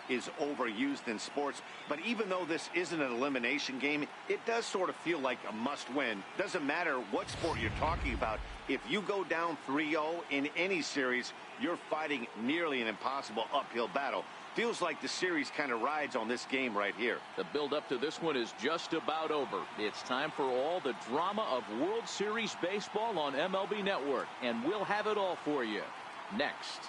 is overused in sports. But even though this isn't an elimination game, it does sort of feel like a must-win. Doesn't matter what sport you're talking about. If you go down 3-0 in any series, you're fighting nearly an impossible uphill battle. Feels like the series kind of rides on this game right here. The build-up to this one is just about over. It's time for all the drama of World Series baseball on MLB Network, and we'll have it all for you next.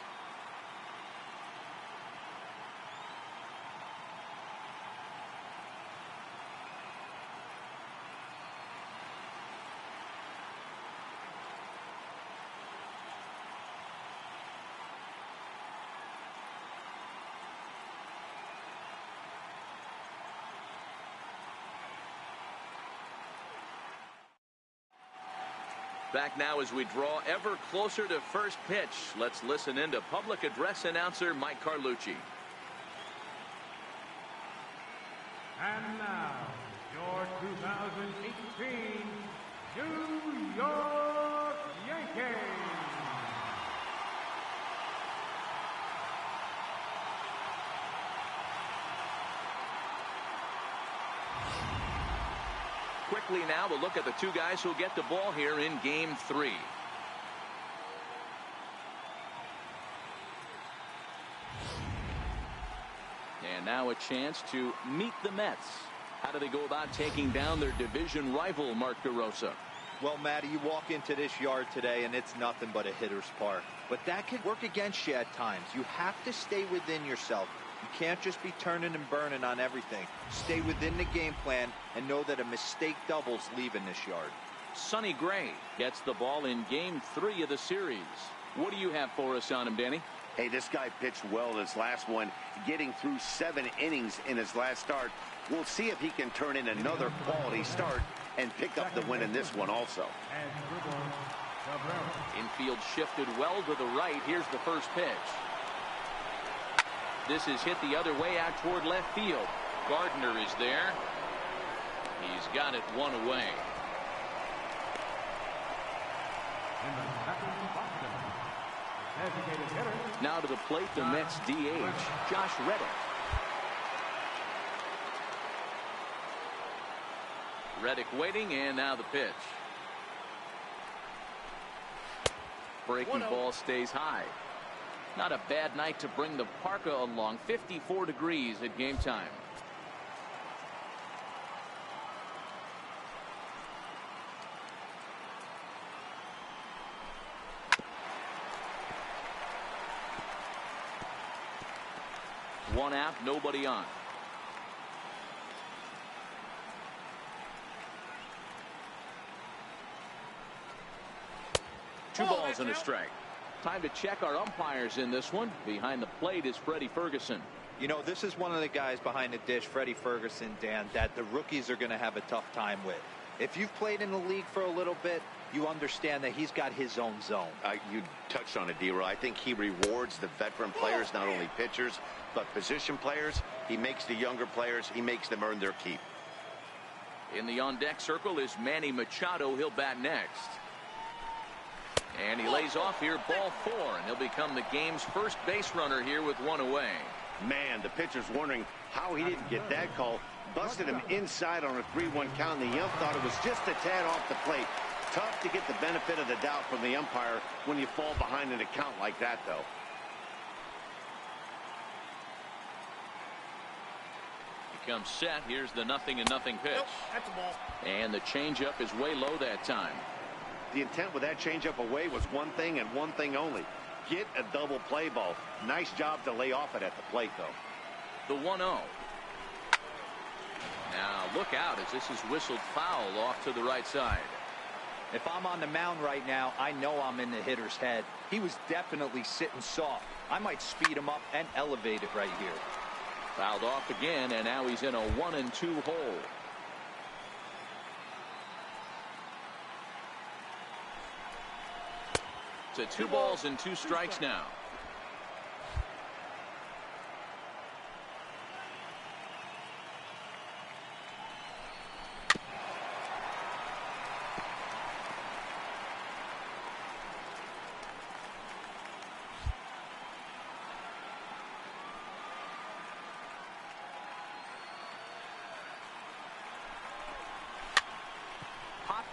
Back now as we draw ever closer to first pitch. Let's listen in to public address announcer Mike Carlucci. And now, your 2018 New York Yankees. Quickly now, we'll look at the two guys who'll get the ball here in Game 3. And now a chance to meet the Mets. How do they go about taking down their division rival, Mark DeRosa? Well, Matty, you walk into this yard today and it's nothing but a hitter's park. But that can work against you at times. You have to stay within yourself. You can't just be turning and burning on everything. Stay within the game plan and know that a mistake doubles leaving this yard. Sonny Gray gets the ball in Game 3 of the series. What do you have for us on him, Danny? Hey, this guy pitched well in his last one, getting through 7 innings in his last start. We'll see if he can turn in another quality start and pick up the win in this one also. Infield shifted well to the right. Here's the first pitch. This is hit the other way out toward left field. Gardner is there. He's got it one away. Now to the plate, the Mets DH, Josh Reddick. Reddick waiting, and now the pitch. Breaking ball stays high. Not a bad night to bring the parka along. 54 degrees at game time. One out, nobody on. Two balls and a strike. Time to check our umpires in this one. Behind the plate is Freddie Ferguson. You know, this is one of the guys behind the dish, Freddie Ferguson, Dan, that the rookies are going to have a tough time with. If you've played in the league for a little bit, you understand that he's got his own zone. You touched on it, D-Roy. I think he rewards the veteran players, not only pitchers, but position players. He makes the younger players, he makes them earn their keep. In the on-deck circle is Manny Machado. He'll bat next. And he lays off here, ball 4, and he'll become the game's first base runner here with one away. Man, the pitcher's wondering how he didn't get that call. Busted him inside on a 3-1 count, and the ump thought it was just a tad off the plate. Tough to get the benefit of the doubt from the umpire when you fall behind in a count like that, though. He comes set. Here's the 0-0 pitch. Nope, that's a ball. And the changeup is way low that time. The intent with that changeup away was one thing and one thing only. Get a double play ball. Nice job to lay off it at the plate, though. The 1-0. Now look out as this is whistled foul off to the right side. If I'm on the mound right now, I know I'm in the hitter's head. He was definitely sitting soft. I might speed him up and elevate it right here. Fouled off again, and now he's in a 1-2 hole. It's a 2 balls and 2 strikes now.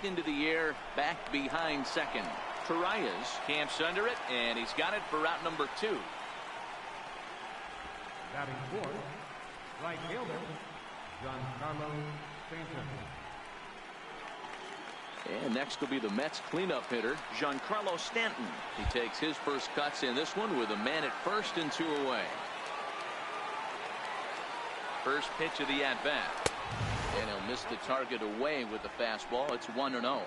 knocked into the air back behind second. Torres camps under it, and he's got it for out number 2. Batting fourth, right fielder, Giancarlo Stanton. And next will be the Mets cleanup hitter, Giancarlo Stanton. He takes his first cuts in this one with a man at first and 2 away. First pitch of the at-bat. And he'll miss the target away with the fastball. It's 1-0.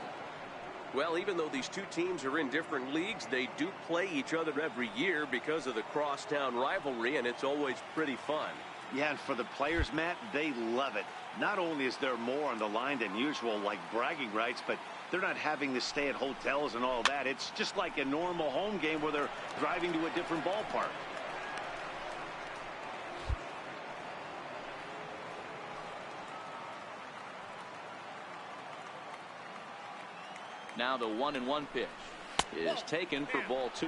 Well, even though these two teams are in different leagues, they do play each other every year because of the crosstown rivalry, and it's always pretty fun. Yeah, and for the players, Matt, they love it. Not only is there more on the line than usual, like bragging rights, but they're not having to stay at hotels and all that. It's just like a normal home game where they're driving to a different ballpark. Now the 1-1 pitch is taken for ball 2.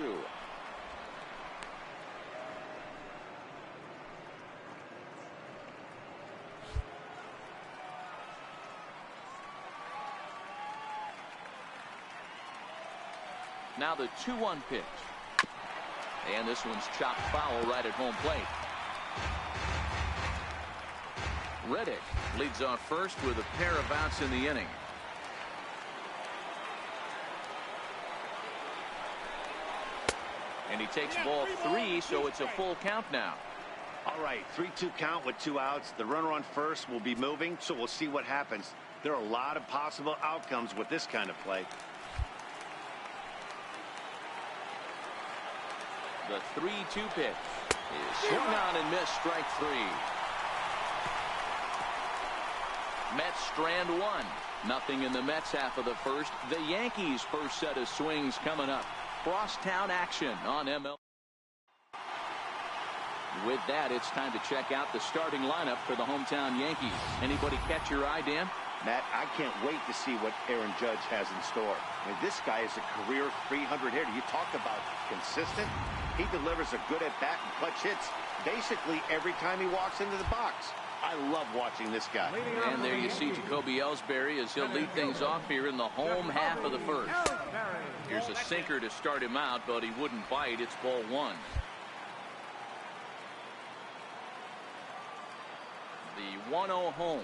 Now the 2-1 pitch. And this one's chopped foul right at home plate. Reddick leads off first with a pair of outs in the inning. And he takes ball 3, so it's a full count now. All right, 3-2 count with 2 outs. The runner on first will be moving, so we'll see what happens. There are a lot of possible outcomes with this kind of play. The 3-2 pitch is swung on and missed, strike 3. Mets strand 1. Nothing in the Mets half of the first. The Yankees' first set of swings coming up. Crosstown action on MLB. With that, it's time to check out the starting lineup for the hometown Yankees. Anybody catch your eye, Dan? Matt, I can't wait to see what Aaron Judge has in store. I mean, this guy is a career 300 hitter. You talk about consistent. He delivers a good at-bat and clutch hits basically every time he walks into the box. I love watching this guy. And there you see Jacoby Ellsbury as he'll lead things off here in the home half of the first. Here's a sinker to start him out, but he wouldn't bite. It's ball 1. The 1-0 home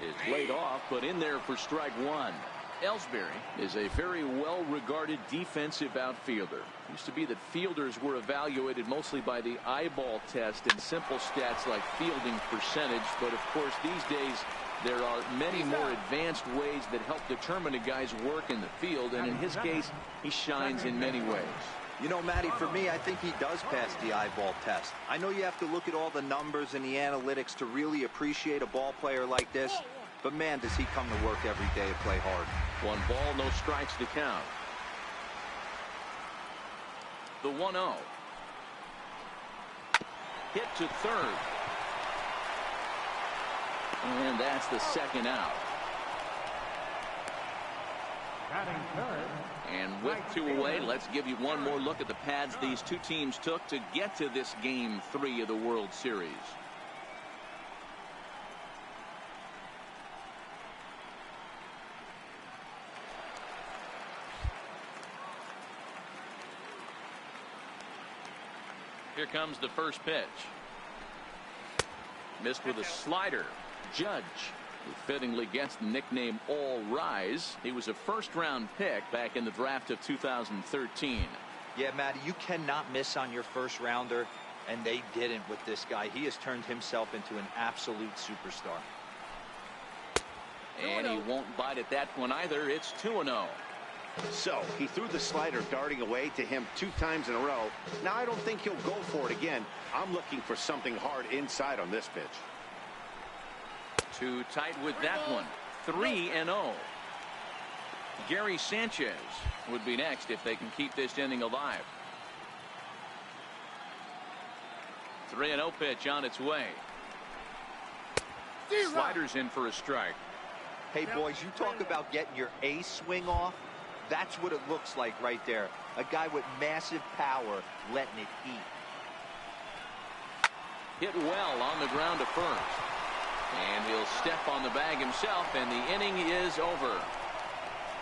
is laid off, but in there for strike 1. Ellsbury is a very well-regarded defensive outfielder. Used to be that fielders were evaluated mostly by the eyeball test and simple stats like fielding percentage, but of course these days there are many more advanced ways that help determine a guy's work in the field, and in his case he shines in many ways. You know, Matty, for me, I think he does pass the eyeball test. I know you have to look at all the numbers and the analytics to really appreciate a ball player like this, but man, does he come to work every day and play hard. 1 ball, no strikes to count. The 1-0. Hit to third. And that's the second out. Batting third. And with 2 away, let's give you one more look at the pads these two teams took to get to this Game 3 of the World Series. Here comes the first pitch. Missed with a slider. Judge, who fittingly gets the nickname All Rise. He was a first-round pick back in the draft of 2013. Yeah, Matty, you cannot miss on your first rounder, and they didn't with this guy. He has turned himself into an absolute superstar. And he won't bite at that one either. It's 2-0. So he threw the slider darting away to him 2 times in a row. Now I don't think he'll go for it again. I'm looking for something hard inside on this pitch. Too tight with that one. 3-0. Gary Sanchez would be next if they can keep this inning alive. 3-0 pitch on its way. Sliders in for a strike. Hey, boys, you talk about getting your ace swing off. That's what it looks like right there. A guy with massive power letting it eat. Hit well on the ground to first. And he'll step on the bag himself, and the inning is over.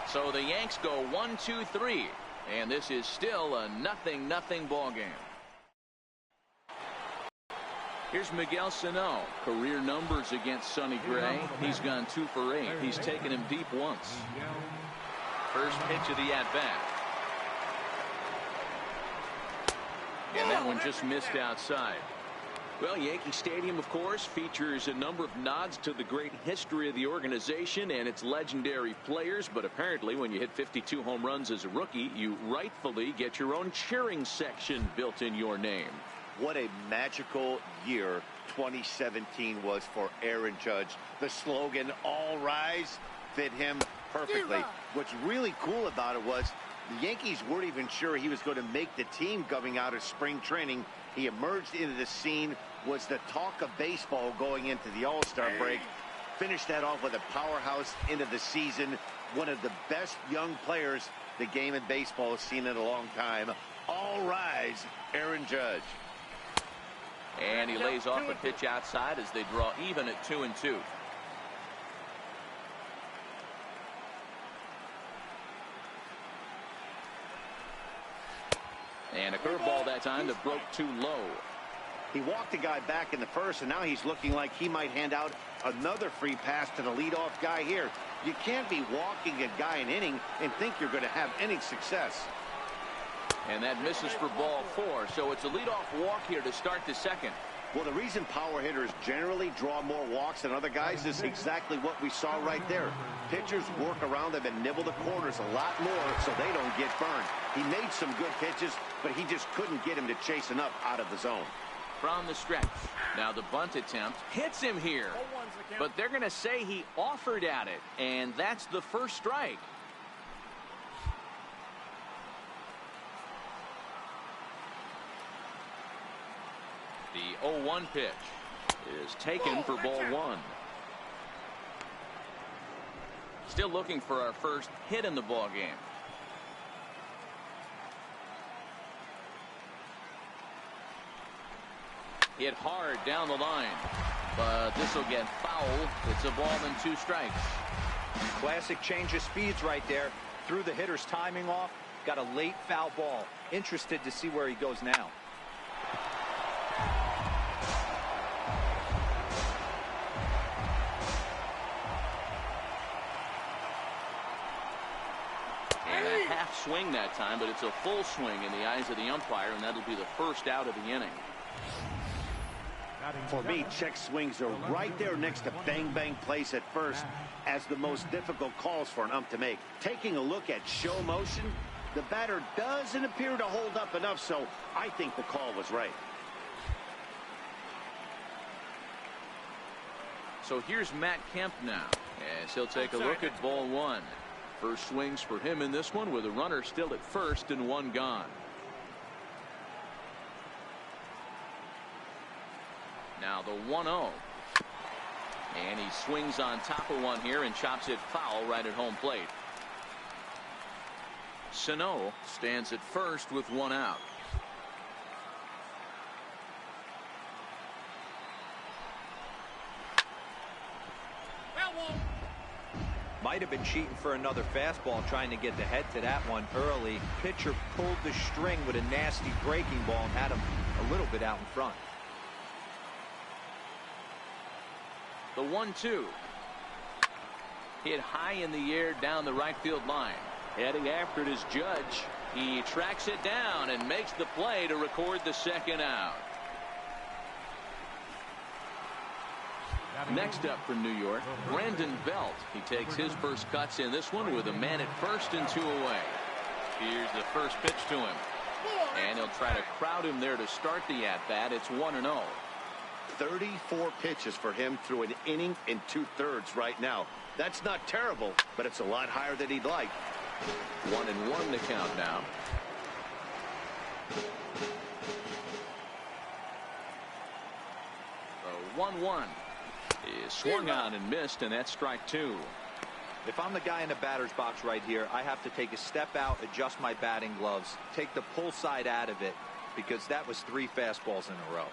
So the Yanks go 1-2-3, and this is still a 0-0 ball game. Here's Miguel Sano. Career numbers against Sonny Gray. He's gone 2 for 8. He's taken him deep once. First pitch of the at-bat. And that one just missed outside. Well, Yankee Stadium, of course, features a number of nods to the great history of the organization and its legendary players. But apparently, when you hit 52 home runs as a rookie, you rightfully get your own cheering section built in your name. What a magical year 2017 was for Aaron Judge. The slogan, "All rise," fit him perfectly. What's really cool about it was the Yankees weren't even sure he was going to make the team coming out of spring training. He emerged into the scene, was the talk of baseball going into the All-Star break. Finished that off with a powerhouse into the season. One of the best young players the game in baseball has seen in a long time. All rise, Aaron Judge. And he lays off a pitch outside as they draw even at 2-2. And a curveball that time that broke too low. He walked the guy back in the first, and now he's looking like he might hand out another free pass to the leadoff guy here. You can't be walking a guy an inning and think you're going to have any success. And that misses for ball 4, so it's a leadoff walk here to start the second. Well, the reason power hitters generally draw more walks than other guys is exactly what we saw right there. Pitchers work around them and nibble the corners a lot more so they don't get burned. He made some good pitches, but he just couldn't get him to chase enough out of the zone. From the stretch. Now the bunt attempt hits him here. But they're going to say he offered at it, and that's the first strike. The 0-1 pitch is taken for ball 1. Still looking for our first hit in the ball game. Hit hard down the line, but this will get foul. It's a ball and 2 strikes. Classic change of speeds right there. Threw the hitter's timing off. Got a late foul ball. Interested to see where he goes now. And a half swing that time, but it's a full swing in the eyes of the umpire, and that'll be the first out of the inning. For me, check swings are right there next to bang-bang plays at first as the most difficult calls for an ump to make. Taking a look at show motion, the batter doesn't appear to hold up enough, so I think the call was right. So here's Matt Kemp now, as he'll take a look at ball 1. First swings for him in this one with a runner still at first and 1 gone. Now the 1-0. And he swings on top of one here and chops it foul right at home plate. Sano stands at first with 1 out. Might have been cheating for another fastball, trying to get the head to that one early. Pitcher pulled the string with a nasty breaking ball and had him a little bit out in front. The 1-2. Hit high in the air down the right field line. Heading after it is Judge. He tracks it down and makes the play to record the second out. Next up from New York, Brandon Belt. He takes his first cuts in this one with a man at first and 2 away. Here's the first pitch to him. And he'll try to crowd him there to start the at-bat. It's 1-0. 34 pitches for him through an inning and 2/3 right now. That's not terrible, but it's a lot higher than he'd like. 1-1 the count now. The 1-1 is swung on and missed, and that's strike 2. If I'm the guy in the batter's box right here, I have to take a step out, adjust my batting gloves, take the pull side out of it, because that was 3 fastballs in a row.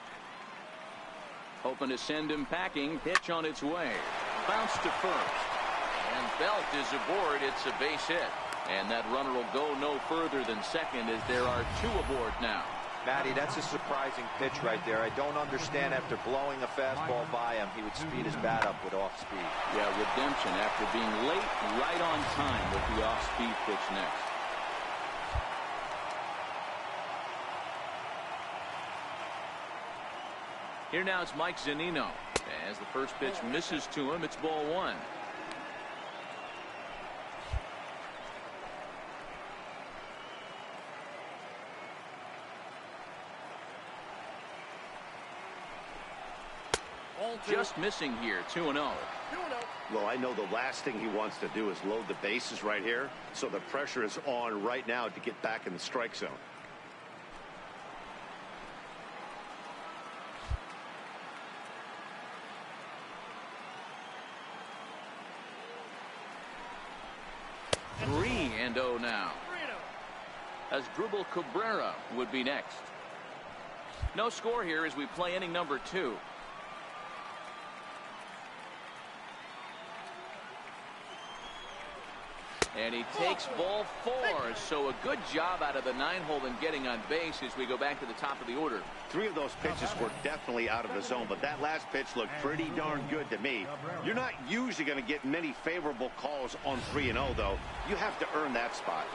Hoping to send him packing. Pitch on its way. Bounce to first. And Belt is aboard. It's a base hit. And that runner will go no further than second as there are 2 aboard now. Matty, that's a surprising pitch right there. I don't understand after blowing a fastball by him, he would speed his bat up with off speed. Yeah, redemption after being late, right on time with the off-speed pitch next. Here now it's Mike Zunino. As the first pitch misses to him, it's ball 1. Just missing here, 2-0. Well, I know the last thing he wants to do is load the bases right here, so the pressure is on right now to get back in the strike zone. Three and 0 now. As Drupal Cabrera would be next. No score here as we play inning number 2. And he takes ball 4. So a good job out of the 9-hole in getting on base as we go back to the top of the order. 3 of those pitches were definitely out of the zone, but that last pitch looked pretty darn good to me. You're not usually going to get many favorable calls on 3-0, though. You have to earn that spot.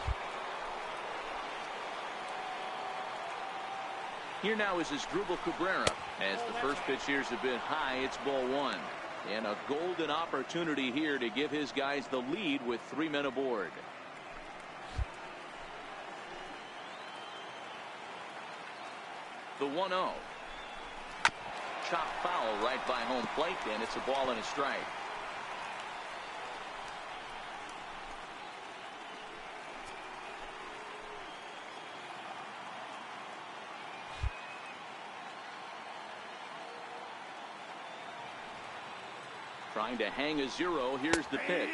Here now is Drupal Cabrera. As the first pitch here is a bit high, it's ball 1. And a golden opportunity here to give his guys the lead with 3 men aboard. The 1-0. Chop foul right by home plate, and it's a ball and a strike. Trying to hang a 0. Here's the pitch.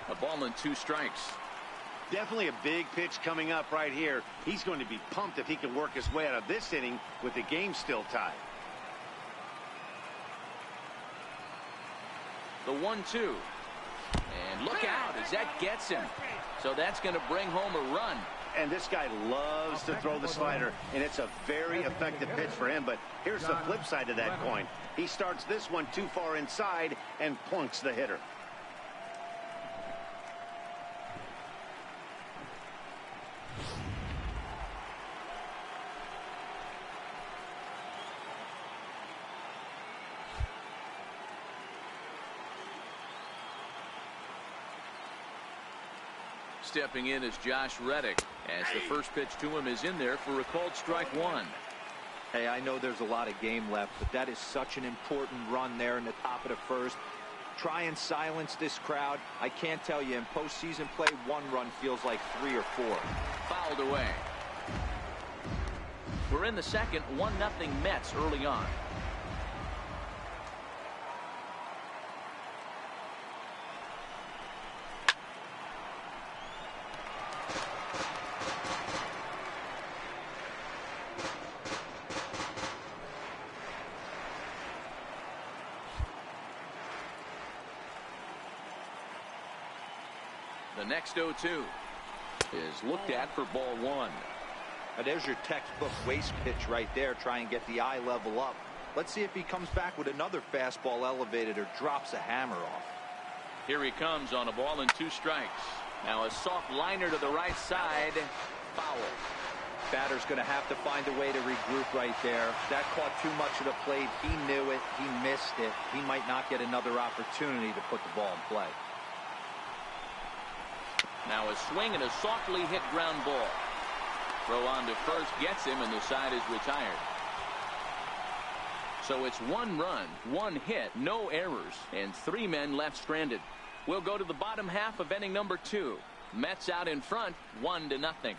A ball and 2 strikes. Definitely a big pitch coming up right here. He's going to be pumped if he can work his way out of this inning with the game still tied. The 1-2. And look out as that gets him. So that's going to bring home a run. And this guy loves to throw the slider, and it's a very effective pitch for him. But here's the flip side of that coin. He starts this one too far inside and plunks the hitter. Stepping in is Josh Reddick, as the first pitch to him is in there for a called strike 1. Hey, I know there's a lot of game left, but that is such an important run there in the top of the first. Try and silence this crowd. I can't tell you, in postseason play, 1 run feels like 3 or 4. Fouled away. We're in the second, 1-0 Mets early on. The next 0-2 is looked at for ball 1. Now there's your textbook waste pitch right there. Try and get the eye level up. Let's see if he comes back with another fastball elevated or drops a hammer off. Here he comes on a ball and 2 strikes. Now a soft liner to the right side. Foul. Batter's going to have to find a way to regroup right there. That caught too much of the plate. He knew it. He missed it. He might not get another opportunity to put the ball in play. Now a swing and a softly hit ground ball. Throw on to first gets him, and the side is retired. So it's 1 run, 1 hit, no errors, and 3 men left stranded. We'll go to the bottom half of inning number 2. Mets out in front, 1-0.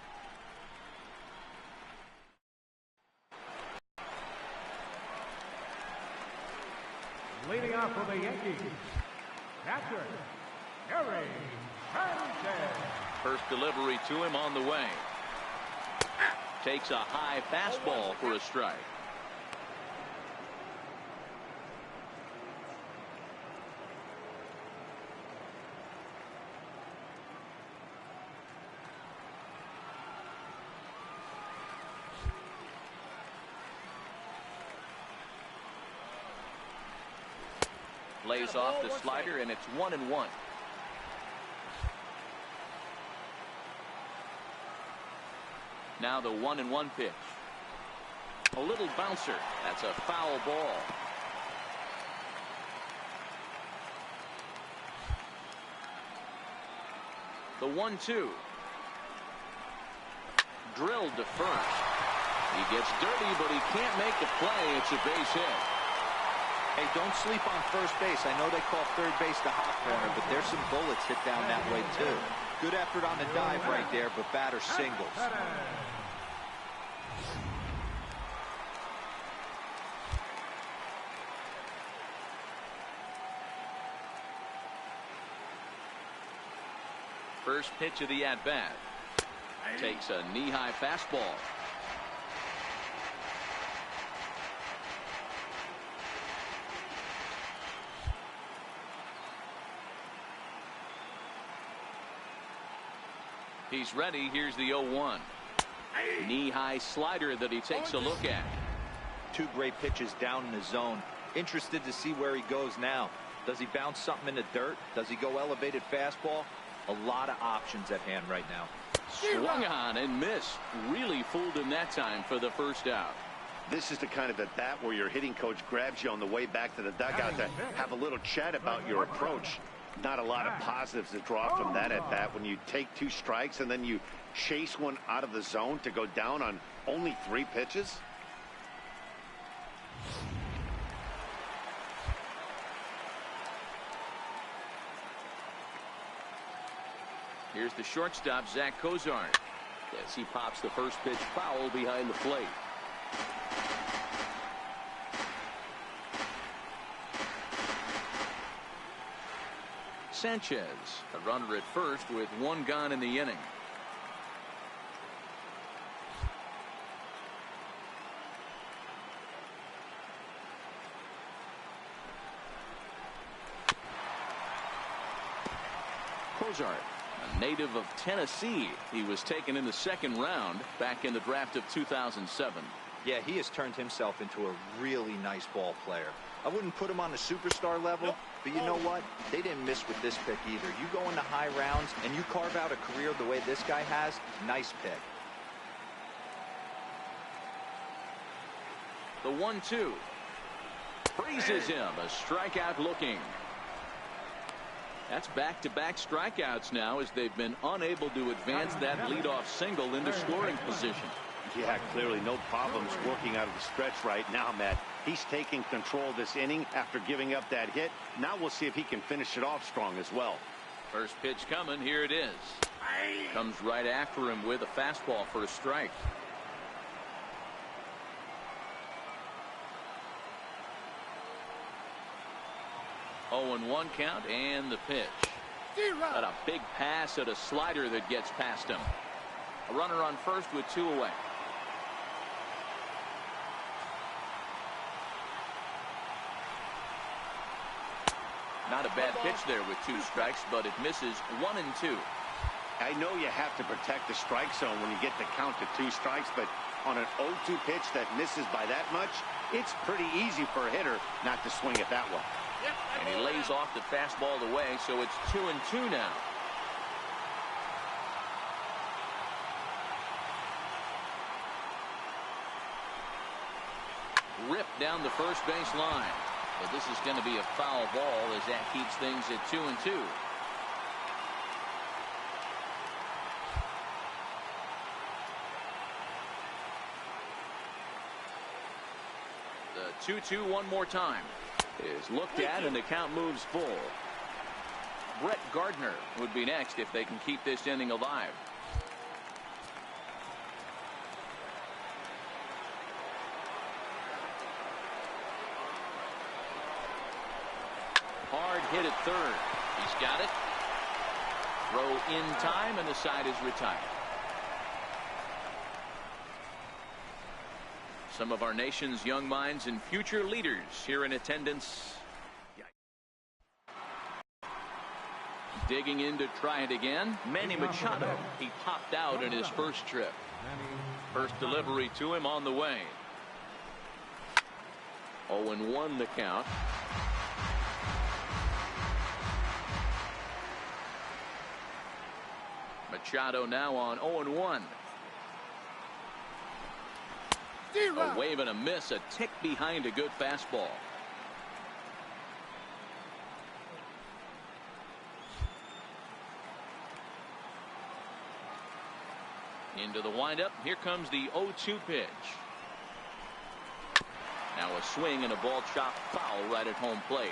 Leading off for the Yankees, catcher, Harry Sanchez. First delivery to him on the way. Takes a high fastball for a strike. Lays off the slider, and it's 1-1. Now the 1-1 pitch. A little bouncer. That's a foul ball. The 1-2. Drilled to first. He gets dirty, but he can't make the play. It's a base hit. Hey, don't sleep on first base. I know they call third base the hot corner, but there's some bullets hit down that way, too. Good effort on the dive right there, but batter singles. First pitch of the at-bat. Takes a knee-high fastball. He's ready. Here's the 0-1. Knee-high slider that he takes a look at. Two great pitches down in the zone. Interested to see where he goes now. Does he bounce something in the dirt? Does he go elevated fastball? A lot of options at hand right now. Swung on and missed. Really fooled him that time for the first out. This is the kind of at bat where your hitting coach grabs you on the way back to the dugout to have a little chat about your approach. Not a lot of positives to draw from that at bat when you take 2 strikes and then you chase one out of the zone to go down on only 3 pitches. Here's the shortstop, Zach Cozart, as he pops the first pitch foul behind the plate. Sanchez, a runner at first with 1 gone in the inning. Cozart, a native of Tennessee. He was taken in the 2nd round back in the draft of 2007. Yeah, he has turned himself into a really nice ball player. I wouldn't put him on the superstar level, but you know what? They didn't miss with this pick either. You go into high rounds and you carve out a career the way this guy has, nice pick. The 1-2. Freezes him. A strikeout looking. That's back-to-back strikeouts now as they've been unable to advance that leadoff single into scoring position. Yeah, clearly no problems working out of the stretch right now, Matt. He's taking control of this inning after giving up that hit. Now we'll see if he can finish it off strong as well. First pitch coming. Here it is. Comes right after him with a fastball for a strike. Oh, and 1 count and the pitch. Got a big pass at a slider that gets past him. A runner on first with 2 away. Not a bad pitch there with 2 strikes, but it misses 1 and 2. I know you have to protect the strike zone when you get the count to 2 strikes, but on an 0-2 pitch that misses by that much, it's pretty easy for a hitter not to swing it that way. And he lays off the fastball away, so it's 2 and 2 now. Ripped down the first base line. But this is going to be a foul ball as that keeps things at 2 and 2. The 2-2 one more time is looked at and the count moves full. Brett Gardner would be next if they can keep this inning alive. Hard hit at third. He's got it. Throw in time and the side is retired. Some of our nation's young minds and future leaders here in attendance. Digging in to try it again. Manny Machado. He popped out in his first trip. First delivery to him on the way. 0-1 the count. Machado now on 0-1. A wave and a miss, a tick behind a good fastball. Into the windup. Here comes the 0-2 pitch. Now a swing and a ball chopped foul right at home plate.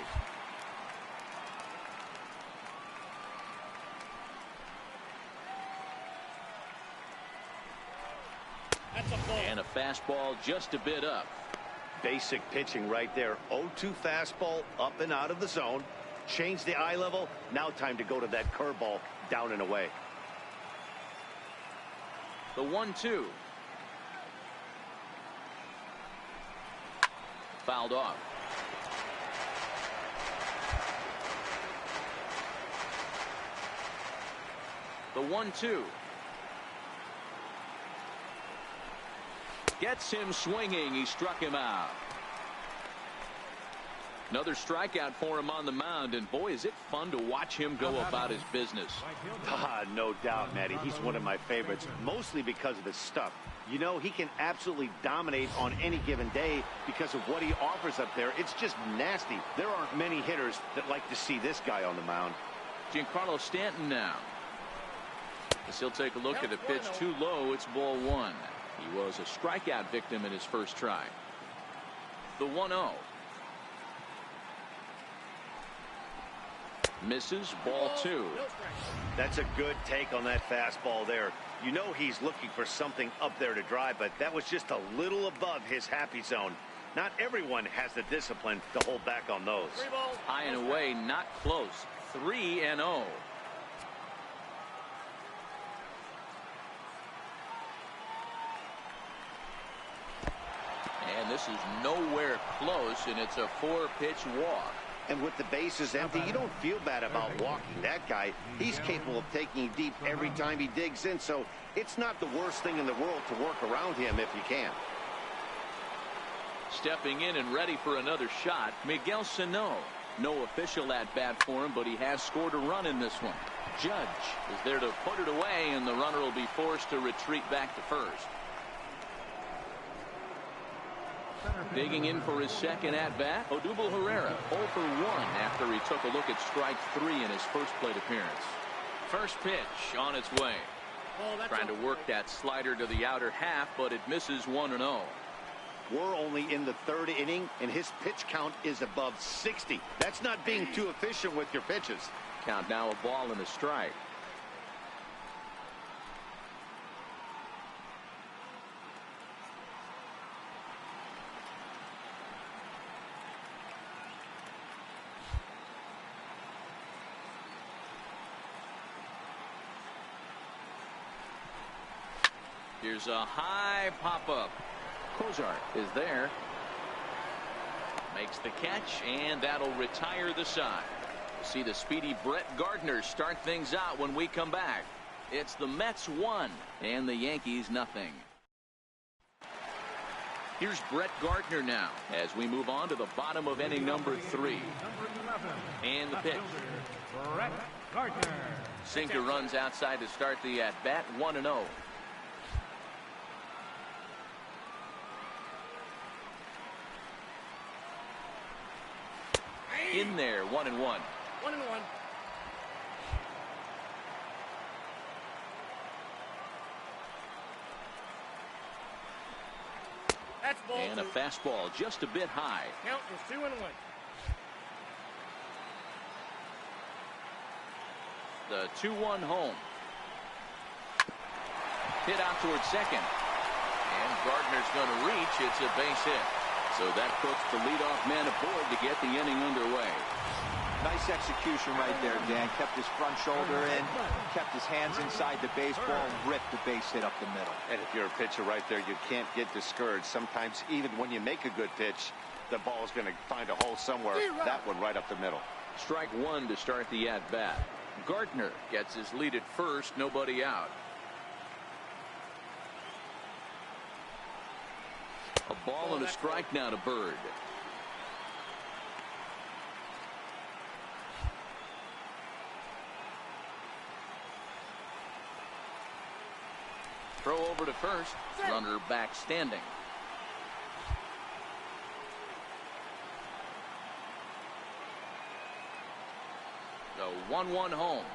And a fastball just a bit up. Basic pitching right there. 0-2 fastball up and out of the zone. Change the eye level. Now time to go to that curveball down and away. The 1-2. Fouled off. The 1-2. Gets him swinging. He struck him out. Another strikeout for him on the mound, and boy, is it fun to watch him go about his business. No doubt, Matty. He's one of my favorites, mostly because of his stuff. You know, he can absolutely dominate on any given day because of what he offers up there. It's just nasty. There aren't many hitters that like to see this guy on the mound. Giancarlo Stanton now. As he'll take a look at a pitch too low. It's ball one. He was a strikeout victim in his first try. The 1-0. Misses, ball two. That's a good take on that fastball there. You know he's looking for something up there to drive, but that was just a little above his happy zone. Not everyone has the discipline to hold back on those. High and away, not close. 3-0. And this is nowhere close, and it's a 4-pitch walk. And with the bases empty, you don't feel bad about walking that guy. He's capable of taking deep every time he digs in, so it's not the worst thing in the world to work around him if you can. Stepping in and ready for another shot, Miguel Sano. No official at bat for him, but he has scored a run in this one. Judge is there to put it away, and the runner will be forced to retreat back to first. Digging in for his second at-bat, Odubel Herrera 0 for 1 after he took a look at strike 3 in his first plate appearance. First pitch on its way. Trying to work that slider to the outer half, but it misses 1-0. We're only in the third inning, and his pitch count is above 60. That's not being too efficient with your pitches. Count now a ball and a strike. Here's a high pop-up. Kozar is there. Makes the catch, and that'll retire the side. We'll see the speedy Brett Gardner start things out when we come back. It's the Mets 1 and the Yankees nothing. Here's Brett Gardner now as we move on to the bottom of inning number 3. And the pitch. Brett Gardner. Sinker runs outside to start the at-bat. 1-0. In there, 1-1. 1-1. That's ball and two. a fastball just a bit high. Count is 2-1. The 2-1 home. Hit out towards second. And Gardner's going to reach. It's a base hit. So that puts the leadoff man aboard to get the inning underway. Nice execution right there, Dan. Kept his front shoulder in, kept his hands inside the baseball, and ripped the base hit up the middle. And if you're a pitcher right there, you can't get discouraged. Sometimes even when you make a good pitch, the ball is going to find a hole somewhere. That one right up the middle. Strike one to start the at-bat. Gardner gets his lead at first, nobody out. A ball and a strike now to Bird. Throw over to first. Runner back standing. The 1-1 home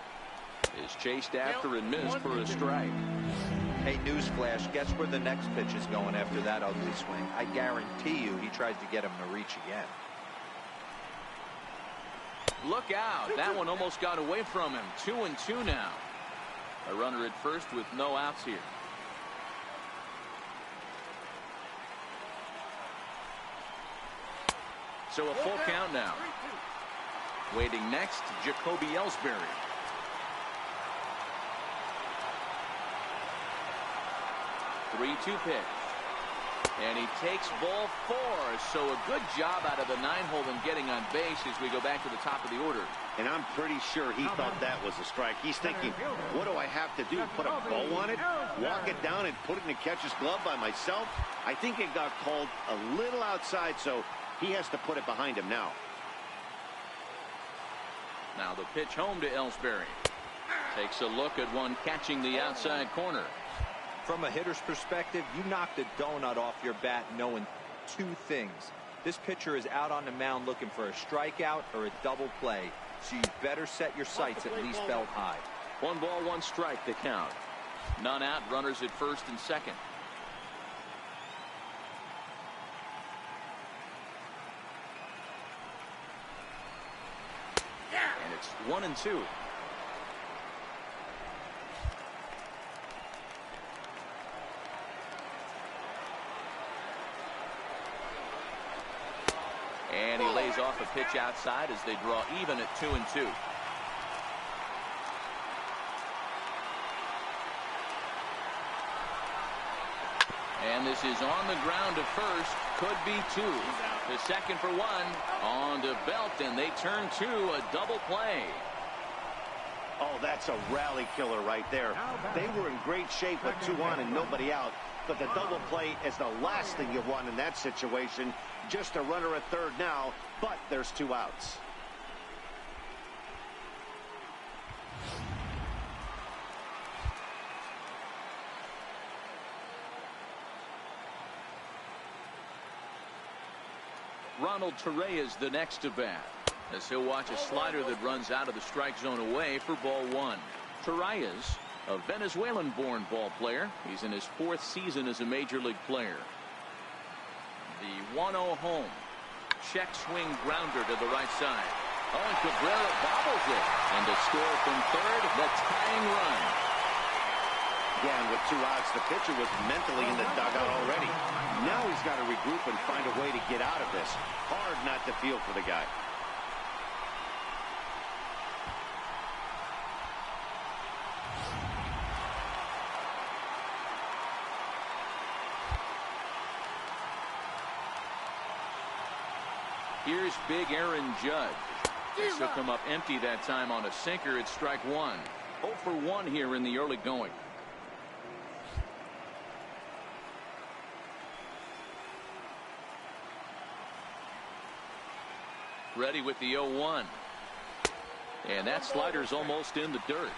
is chased after and missed for a strike. Hey, newsflash, guess where the next pitch is going after that ugly swing? I guarantee you he tries to get him to reach again. Look out. That one almost got away from him. 2-2 now. A runner at first with no outs here. So a full count now. Waiting next, Jacoby Ellsbury. Three-two pitch. And he takes ball 4. So a good job out of the 9-hole in getting on base as we go back to the top of the order. And I'm pretty sure he thought that was a strike. He's thinking, what do I have to do? Put a bow on it? Walk it down and put it in the catcher's glove by myself? I think it got called a little outside, so he has to put it behind him now. Now the pitch home to Ellsbury. Takes a look at one catching the outside corner. From a hitter's perspective, you knocked a donut off your bat knowing 2 things. This pitcher is out on the mound looking for a strikeout or a double play, so you better set your sights at least belt high. 1 ball, 1 strike the count. None out, runners at first and second. And it's 1-2. And he lays off a pitch outside as they draw even at 2-2. And this is on the ground to first. Could be 2. The second for 1. On to Belt, and they turn to a double play. Oh, that's a rally killer right there. They were in great shape with 2 on and nobody out. But the double play is the last thing you want in that situation. Just a runner at third now, but there's 2 outs. Ronald Torreyes the next to bat, as he'll watch a slider that runs out of the strike zone away for ball 1. Torreyes, a Venezuelan-born ball player. He's in his 4th season as a major league player. The 1-0 home. Check swing grounder to the right side. Oh, and Cabrera bobbles it. And to score from third, the tying run. Again, with 2 outs, the pitcher was mentally in the dugout already. Now he's got to regroup and find a way to get out of this. Hard not to feel for the guy. Here's big Aaron Judge. He took him up empty that time on a sinker. It's strike 1. 0 for 1 here in the early going. Ready with the 0-1. And that slider's almost in the dirt.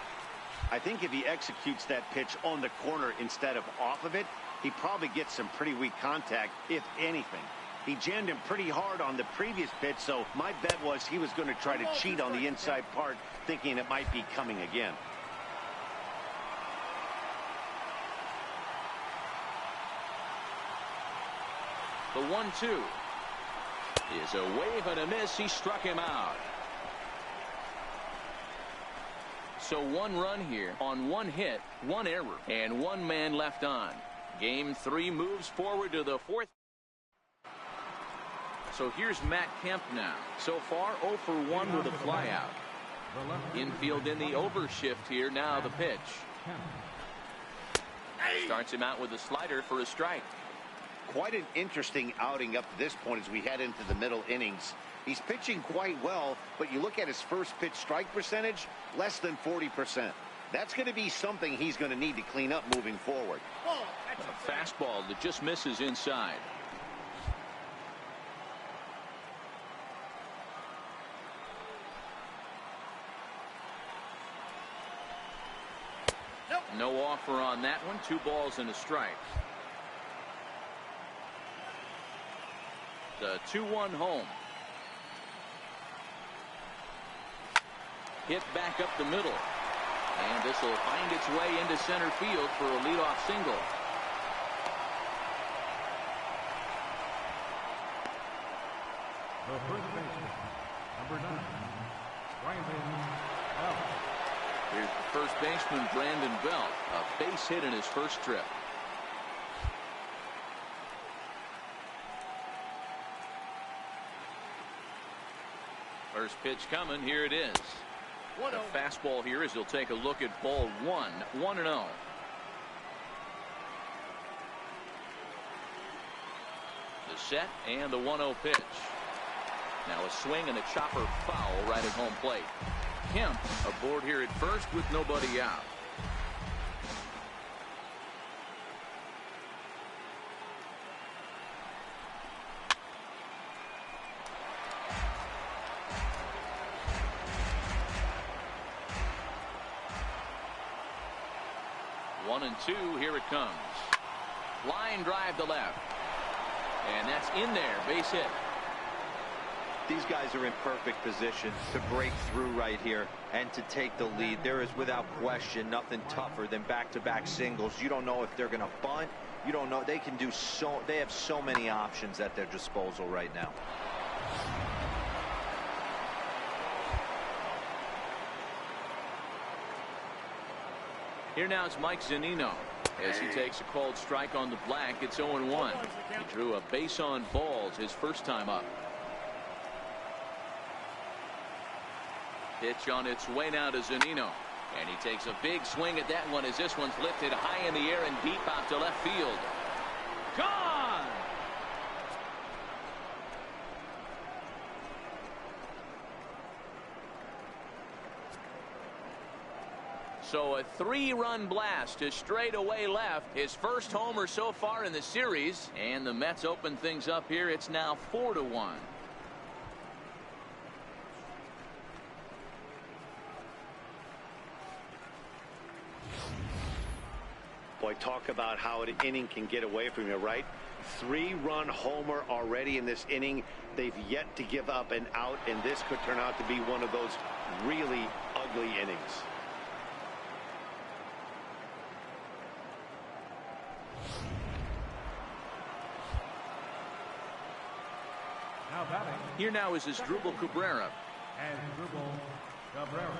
I think if he executes that pitch on the corner instead of off of it, he probably gets some pretty weak contact, if anything. He jammed him pretty hard on the previous pitch, so my bet was he was going to try to cheat on the inside part, thinking it might be coming again. The 1-2 is a wave and a miss. He struck him out. So 1 run here on 1 hit, 1 error, and 1 man left on. Game 3 moves forward to the 4th. So here's Matt Kemp now. So far 0 for 1 with a flyout. Infield in the overshift here. Now the pitch. Starts him out with a slider for a strike. Quite an interesting outing up to this point as we head into the middle innings. He's pitching quite well, but you look at his first pitch strike percentage, less than 40%. That's going to be something he's going to need to clean up moving forward. A fastball that just misses inside. No offer on that one. 2 balls and a strike. The 2-1 home. Hit back up the middle. And this will find its way into center field for a leadoff single. The first baseman, number 9, Brandon Belt. Here's the first baseman, Brandon Belt. A base hit in his first trip. First pitch coming. Here it is. The fastball here as he'll take a look at ball 1. 1-0. The set and the 1-0 pitch. Now a swing and a chopper foul right at home plate. Kemp aboard here at first with nobody out. One and two. Here it comes. Line drive to left. And that's in there. Base hit. These guys are in perfect position to break through right here and to take the lead. There is without question nothing tougher than back-to-back singles. You don't know if they're going to bunt. You don't know. They can do so. They have so many options at their disposal right now. Here now is Mike Zunino as he takes a called strike on the black. It's 0-1. He drew a base on balls his first time up. Pitch on its way now to Zunino. And he takes a big swing at that one as this one's lifted high in the air and deep out to left field. Gone! So a 3-run blast to straightaway left. His first homer so far in the series. And the Mets open things up here. It's now 4-1. Boy, talk about how an inning can get away from you, right? 3-run homer already in this inning. They've yet to give up an out, and this could turn out to be one of those really ugly innings. Now batting. Here now is Asdrubal Cabrera. Asdrubal Cabrera.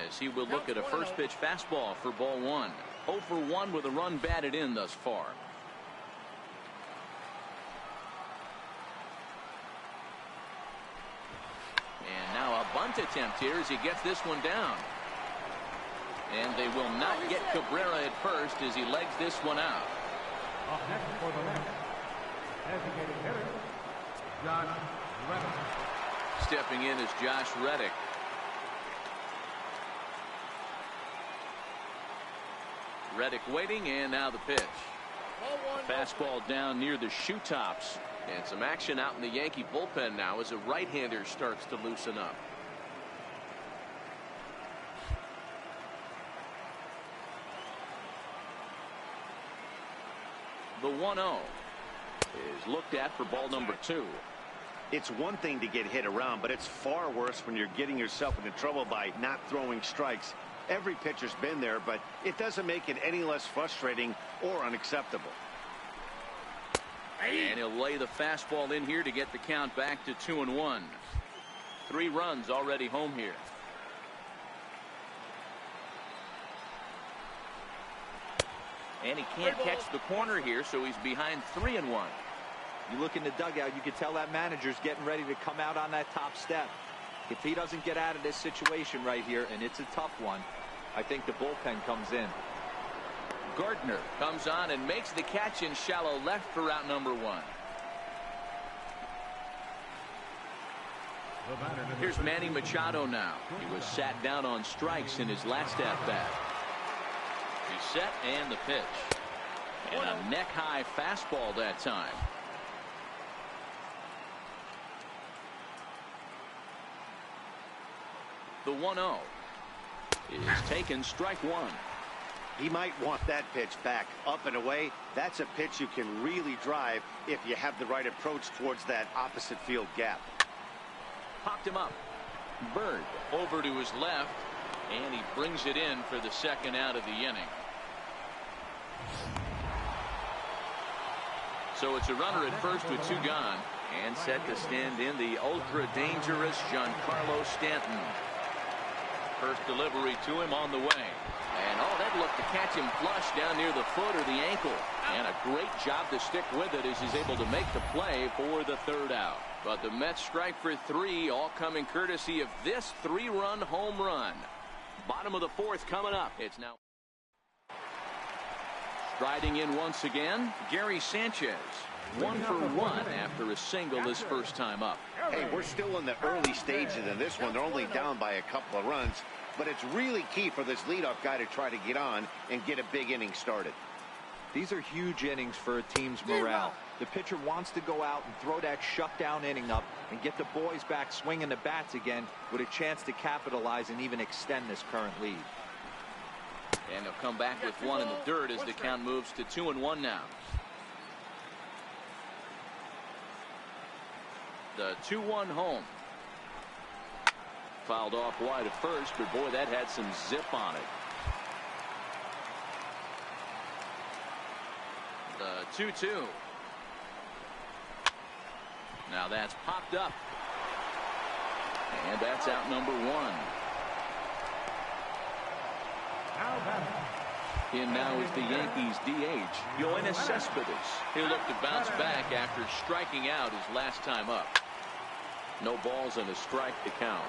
As he will look at a first pitch fastball for ball 1. 0 for 1 with a run batted in thus far. And now a bunt attempt here as he gets this one down. And they will not get Cabrera at first as he legs this one out. Up next for the Mets, designated hitter, Josh Reddick. Stepping in is Josh Reddick. Reddick waiting, and now the pitch. Fastball down near the shoe tops. And some action out in the Yankee bullpen now as a right-hander starts to loosen up. The 1-0 is looked at for ball number 2. It's one thing to get hit around, but it's far worse when you're getting yourself into trouble by not throwing strikes. Every pitcher's been there, but it doesn't make it any less frustrating or unacceptable. And he'll lay the fastball in here to get the count back to 2-1. 3 runs already home here. And he can't catch the corner here, so he's behind 3-1. You look in the dugout, you can tell that manager's getting ready to come out on that top step. If he doesn't get out of this situation right here, and it's a tough one, I think the bullpen comes in. Gardner comes on and makes the catch in shallow left for out number 1. Here's Manny Machado now. He was sat down on strikes in his last at-bat. He's set and the pitch. And a neck-high fastball that time. The 1-0 is taken, strike 1. He might want that pitch back, up and away. That's a pitch you can really drive if you have the right approach towards that opposite field gap. Popped him up. Bird over to his left, and he brings it in for the second out of the inning. So it's a runner at first with 2 gone, and set to stand in the ultra-dangerous Giancarlo Stanton. First delivery to him on the way. And oh, that looked to catch him flush down near the foot or the ankle. And a great job to stick with it as he's able to make the play for the 3rd out. But the Mets strike for 3, all coming courtesy of this 3-run home run. Bottom of the 4th coming up. It's now striding in once again, Gary Sanchez. 1 for 1 after a single his first time up. Hey, we're still in the early stages in this one. They're only down by a couple of runs. But it's really key for this leadoff guy to try to get on and get a big inning started. These are huge innings for a team's morale. The pitcher wants to go out and throw that shutdown inning up and get the boys back swinging the bats again with a chance to capitalize and even extend this current lead. And they'll come back with 1 in the dirt as the count moves to 2-1 now. The 2-1 home. Fouled off wide at first, but boy, that had some zip on it. The 2-2. Now that's popped up. And that's out number 1. In now is the Yankees DH, Yoenis Cespedes. He'll look to bounce back after striking out his last time up. No balls and a strike to count.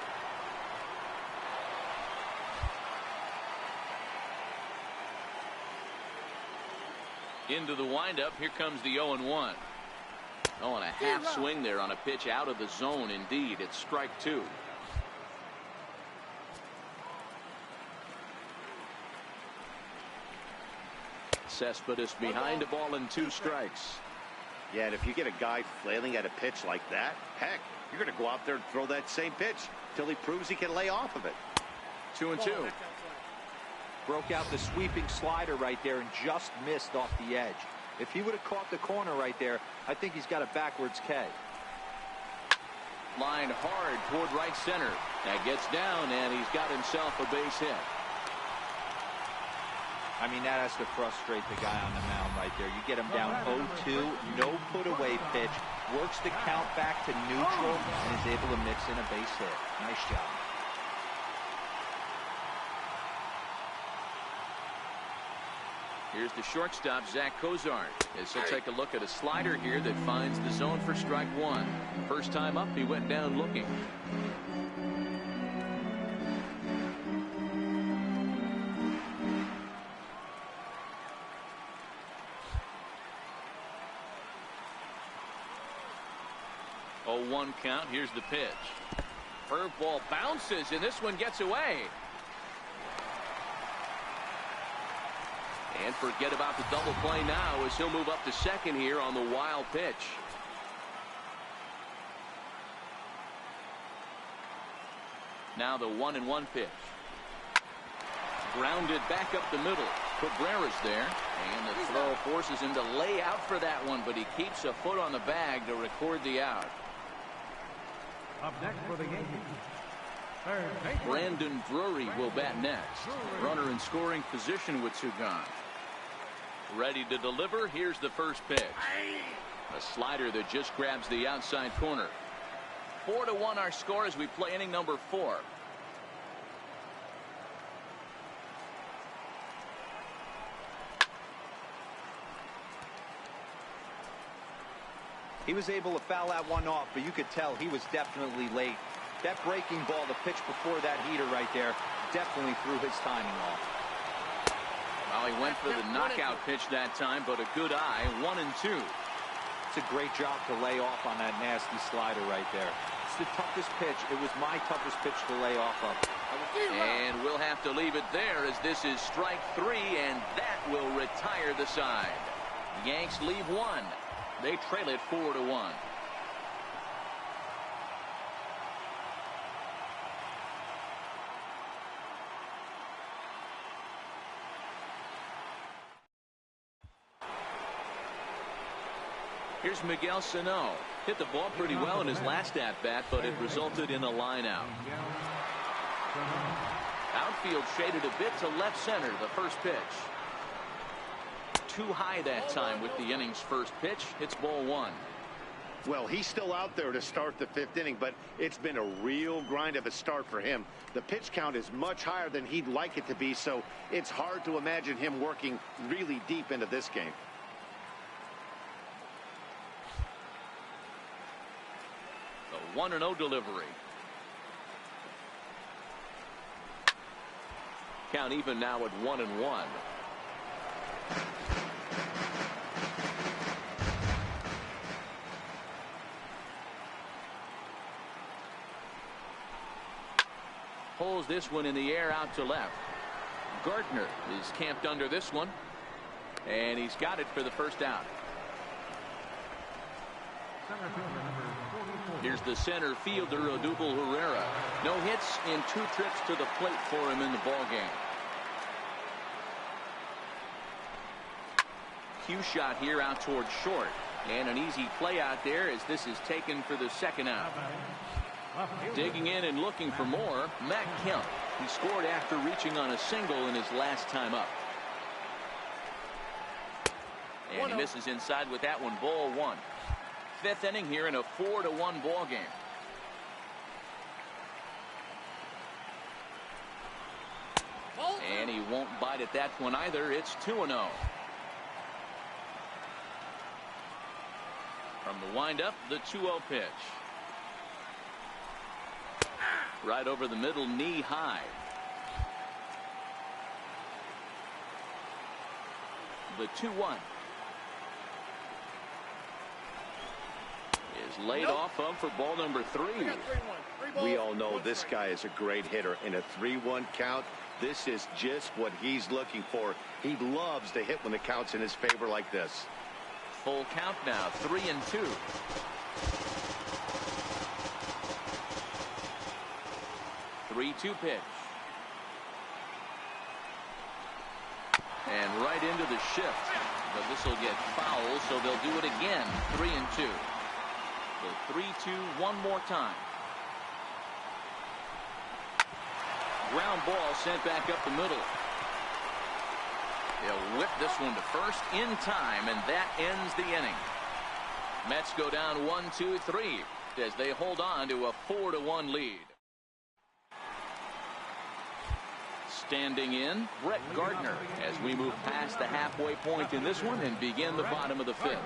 Into the windup. Here comes the 0-1. Oh, and a half swing there on a pitch out of the zone. Indeed, it's strike 2. Cespedes behind a ball and 2 strikes. Yeah, and if you get a guy flailing at a pitch like that, heck, you're going to go out there and throw that same pitch till he proves he can lay off of it. 2-2. Broke out the sweeping slider right there and just missed off the edge. If he would have caught the corner right there, I think he's got a backwards K. Lined hard toward right center. That gets down, and he's got himself a base hit. I mean, that has to frustrate the guy on the mound right there. You get him down 0-2, no put away pitch, works the count back to neutral, and is able to mix in a base hit. Nice job. Here's the shortstop, Zach Cozart, as he'll take a look at a slider here that finds the zone for strike 1. First time up, he went down looking. Oh, 1 count. Here's the pitch. Curveball bounces, and this one gets away. And forget about the double play now as he'll move up to second here on the wild pitch. Now the 1-1 pitch. Grounded back up the middle. Cabrera's there. And the throw forces him to lay out for that one, but he keeps a foot on the bag to record the out. Up next for the Yankees, Brandon Drury will bat next. Runner in scoring position with 2 gone. Ready to deliver. Here's the first pitch. A slider that just grabs the outside corner. 4-1 our score as we play inning number 4. He was able to foul that one off, but you could tell he was definitely late. That breaking ball, the pitch before that heater right there, definitely threw his timing off. Well, he went for the knockout pitch that time, but a good eye. 1-2. It's a great job to lay off on that nasty slider right there. It's the toughest pitch. It was my toughest pitch to lay off of. And we'll have to leave it there as this is strike 3, and that will retire the side. Yanks leave 1. They trail it 4-1. Here's Miguel Sano. Hit the ball pretty well in his last at-bat, but it resulted in a line out. Outfield shaded a bit to left center, the first pitch. Too high that time with the inning's first pitch. It's ball one. Well, he's still out there to start the 5th inning, but it's been a real grind of a start for him. The pitch count is much higher than he'd like it to be, so it's hard to imagine him working really deep into this game. The 1-0 delivery. Count even now at 1-1. Pulls this one in the air out to left. Gardner is camped under this one, and he's got it for the first out. Here's the center fielder, Odubel Herrera. No hits in 2 trips to the plate for him in the ball game. Cue shot here out towards short, and an easy play out there as this is taken for the second out. Digging in and looking for more, Matt Kemp. He scored after reaching on a single in his last time up. And he misses inside with that one, ball one. 5th inning here in a 4-1 ball game. And he won't bite at that one either. It's 2-0. From the windup, the 2-0 pitch. Right over the middle, knee high. The 2-1 is laid off of for ball number 3. We all know this guy is a great hitter. In a 3-1 count, this is just what he's looking for. He loves to hit when the count's in his favor like this. Full count now, 3-2. Three-two pitch. And right into the shift. But this will get foul, so they'll do it again. 3-2. The 3-2 one more time. Ground ball sent back up the middle. They'll whip this one to first in time, and that ends the inning. Mets go down 1-2-3 as they hold on to a 4-1 lead. Standing in, Brett Gardner as we move past the halfway point in this one and begin the bottom of the 5th.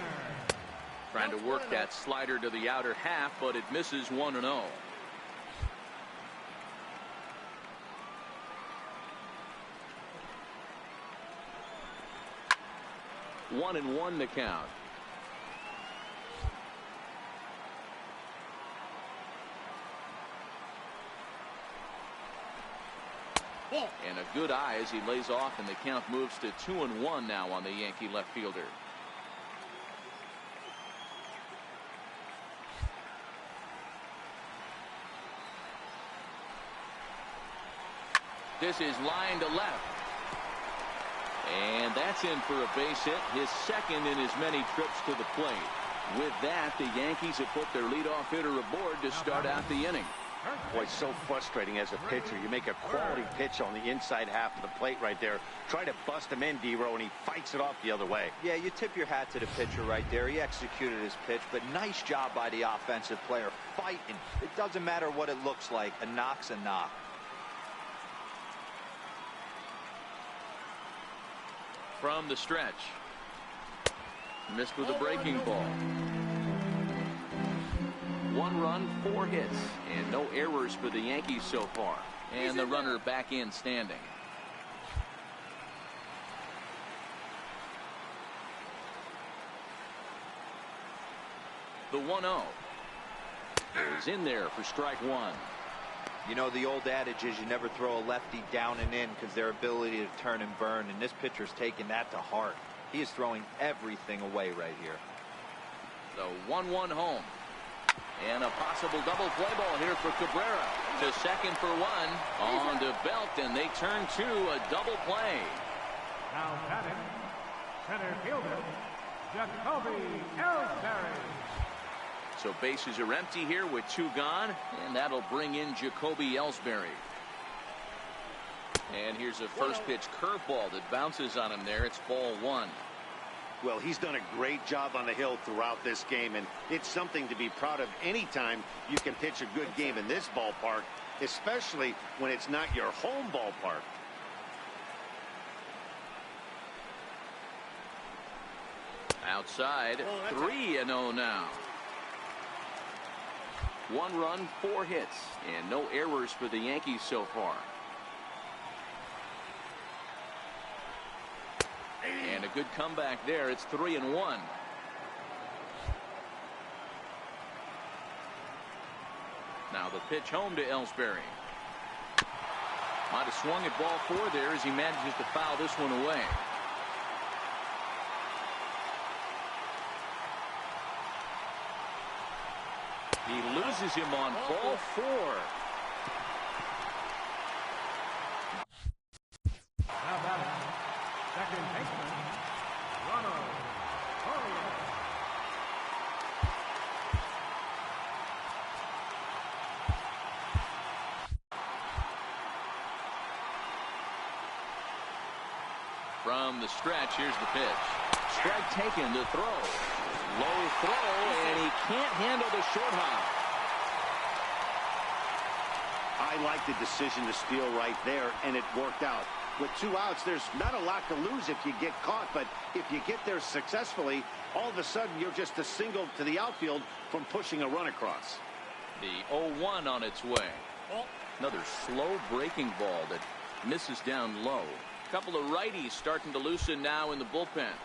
Trying to work that slider to the outer half, but it misses 1-0. One and one to count. And a good eye as he lays off, and the count moves to 2-1 now on the Yankee left fielder. This is line to left. And that's in for a base hit, his second in as many trips to the plate. With that, the Yankees have put their leadoff hitter aboard to start out the inning. Boy, it's so frustrating as a pitcher. You make a quality pitch on the inside half of the plate right there. Try to bust him in, D-Row, and he fights it off the other way. Yeah, you tip your hat to the pitcher right there. He executed his pitch, but nice job by the offensive player fighting. It doesn't matter what it looks like. A knock's a knock. From the stretch. Missed with a breaking ball. 1 run, 4 hits, and no errors for the Yankees so far. And the runner back in standing. The 1-0 is in there for strike one. You know, the old adage is you never throw a lefty down and in because their ability to turn and burn, and this pitcher's taking that to heart. He is throwing everything away right here. The 1-1 home. And a possible double play ball here for Cabrera. To second for one. On to Belt, and they turn to a double play. Now batting, center fielder, Jacoby Ellsbury. So bases are empty here with 2 gone, and that'll bring in Jacoby Ellsbury. And here's a first pitch curveball that bounces on him there. It's ball 1. Well, he's done a great job on the hill throughout this game, and it's something to be proud of anytime you can pitch a good game in this ballpark, especially when it's not your home ballpark. Outside, 3-0 now. 1 run, 4 hits, and no errors for the Yankees so far. And a good comeback there. It's 3-1. Now the pitch home to Ellsbury. Might have swung at ball 4 there as he manages to foul this one away. He loses him on ball 4. Now batting, second baseman, Ronald Collier. From the stretch, here's the pitch. Strike taken to throw. Low throw, and he can't handle the short hop. I like the decision to steal right there, and it worked out. With 2 outs, there's not a lot to lose if you get caught, but if you get there successfully, all of a sudden you're just a single to the outfield from pushing a run across. The 0-1 on its way. Another slow breaking ball that misses down low. A couple of righties starting to loosen now in the bullpen.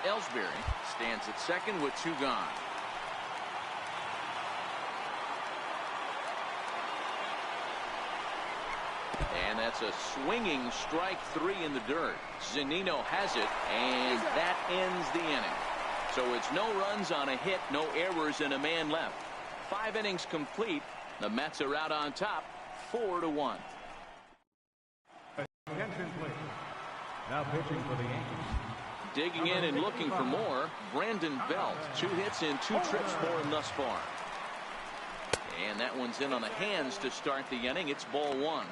Ellsbury stands at second with 2 gone. And that's a swinging strike 3 in the dirt. Zunino has it, and that ends the inning. So it's no runs on a hit, no errors, and a man left. 5 innings complete. The Mets are out on top, 4-1. Attention, please. Now pitching for the Yankees. Digging in and looking for more, Brandon Belt. 2 hits and 2 trips for him thus far. And that one's in on the hands to start the inning. It's ball 1.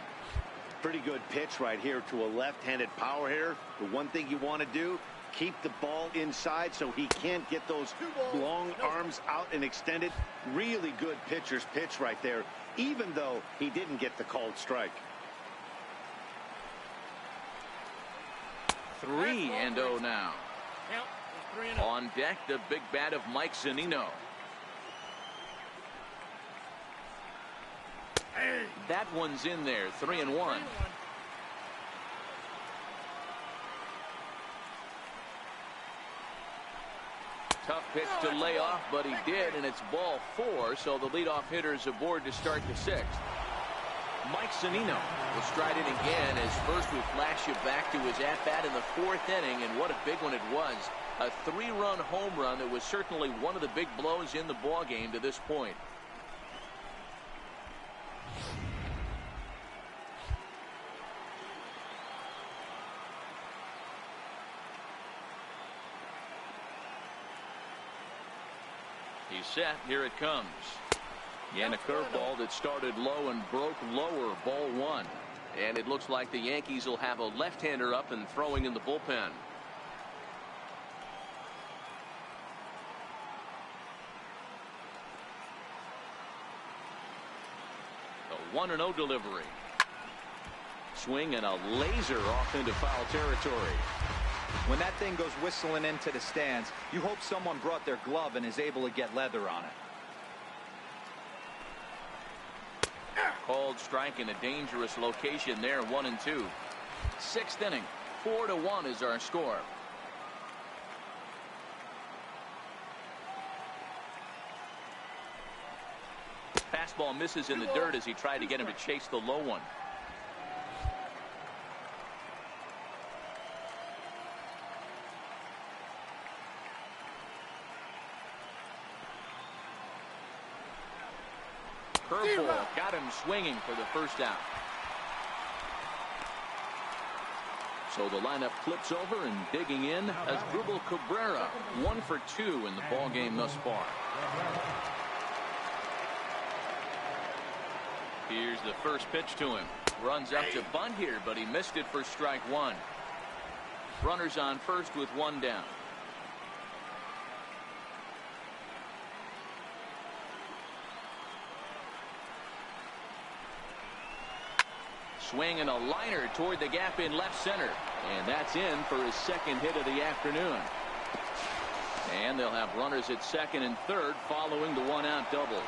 Pretty good pitch right here to a left-handed power hitter. The one thing you want to do, keep the ball inside so he can't get those long arms out and extended. Really good pitcher's pitch right there, even though he didn't get the called strike. 3-0 now. On deck, the big bat of Mike Zunino. That one's in there, 3-1. Tough pitch to lay off, but he did, and it's ball 4, so the leadoff hitter's aboard to start the 6th. Mike Zunino will stride it again as first we flash you back to his at-bat in the 4th inning, and what a big one it was. A 3-run home run that was certainly one of the big blows in the ballgame to this point. He's set. Here it comes. And a curveball that started low and broke lower, ball 1. And it looks like the Yankees will have a left-hander up and throwing in the bullpen. The 1-0 delivery. Swing and a laser off into foul territory. When that thing goes whistling into the stands, you hope someone brought their glove and is able to get leather on it. Called strike in a dangerous location there, 1-2. 6th inning, 4-1 is our score. Fastball misses in the dirt as he tried to get him to chase the low one. Curveball got him swinging for the first out. So the lineup flips over, and digging in as Dribble Cabrera, 1 for 2 in the ball game thus far. Here's the first pitch to him. Runs up to bunt here, but he missed it for strike 1. Runners on first with 1 down. Swing and a liner toward the gap in left center. And that's in for his second hit of the afternoon. And they'll have runners at second and third following the 1-out double.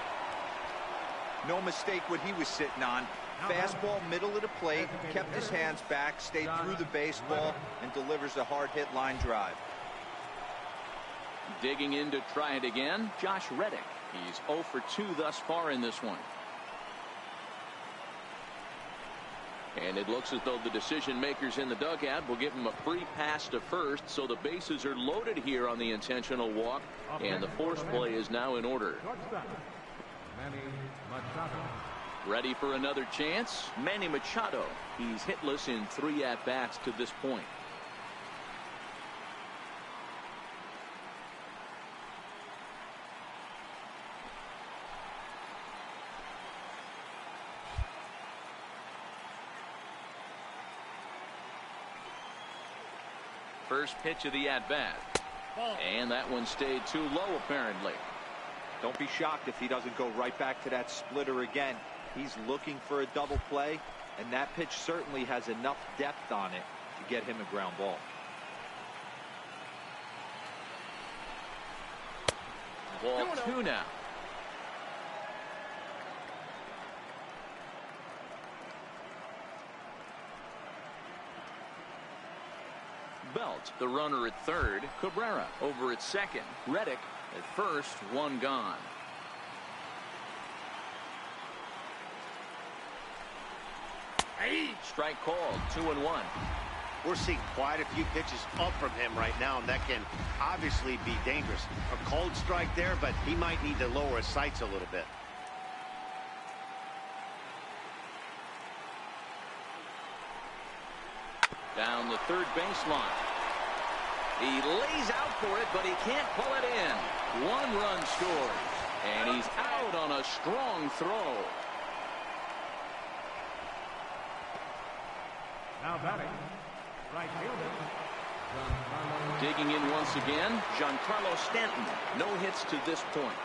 No mistake what he was sitting on. Fastball, middle of the plate, kept his hands back, stayed through the baseball, and delivers a hard hit line drive. Digging in to try it again, Josh Reddick. He's 0 for 2 thus far in this one. And it looks as though the decision makers in the dugout will give him a free pass to first, so the bases are loaded here on the intentional walk, and the force play is now in order. Ready for another chance? Manny Machado. He's hitless in 3 at-bats to this point. First pitch of the at-bat. And that one stayed too low, apparently. Don't be shocked if he doesn't go right back to that splitter again. He's looking for a double play, and that pitch certainly has enough depth on it to get him a ground ball. Ball 2 now. Belt, the runner at third. Cabrera over at second. Reddick at first, 1 gone. Strike called, 2-1. We're seeing quite a few pitches up from him right now, and that can obviously be dangerous. A cold strike there, but he might need to lower his sights a little bit. Down the third baseline. He lays out for it, but he can't pull it in. 1 run scores, and he's out on a strong throw. Now batting, right fielder. Digging in once again, Giancarlo Stanton. No hits to this point.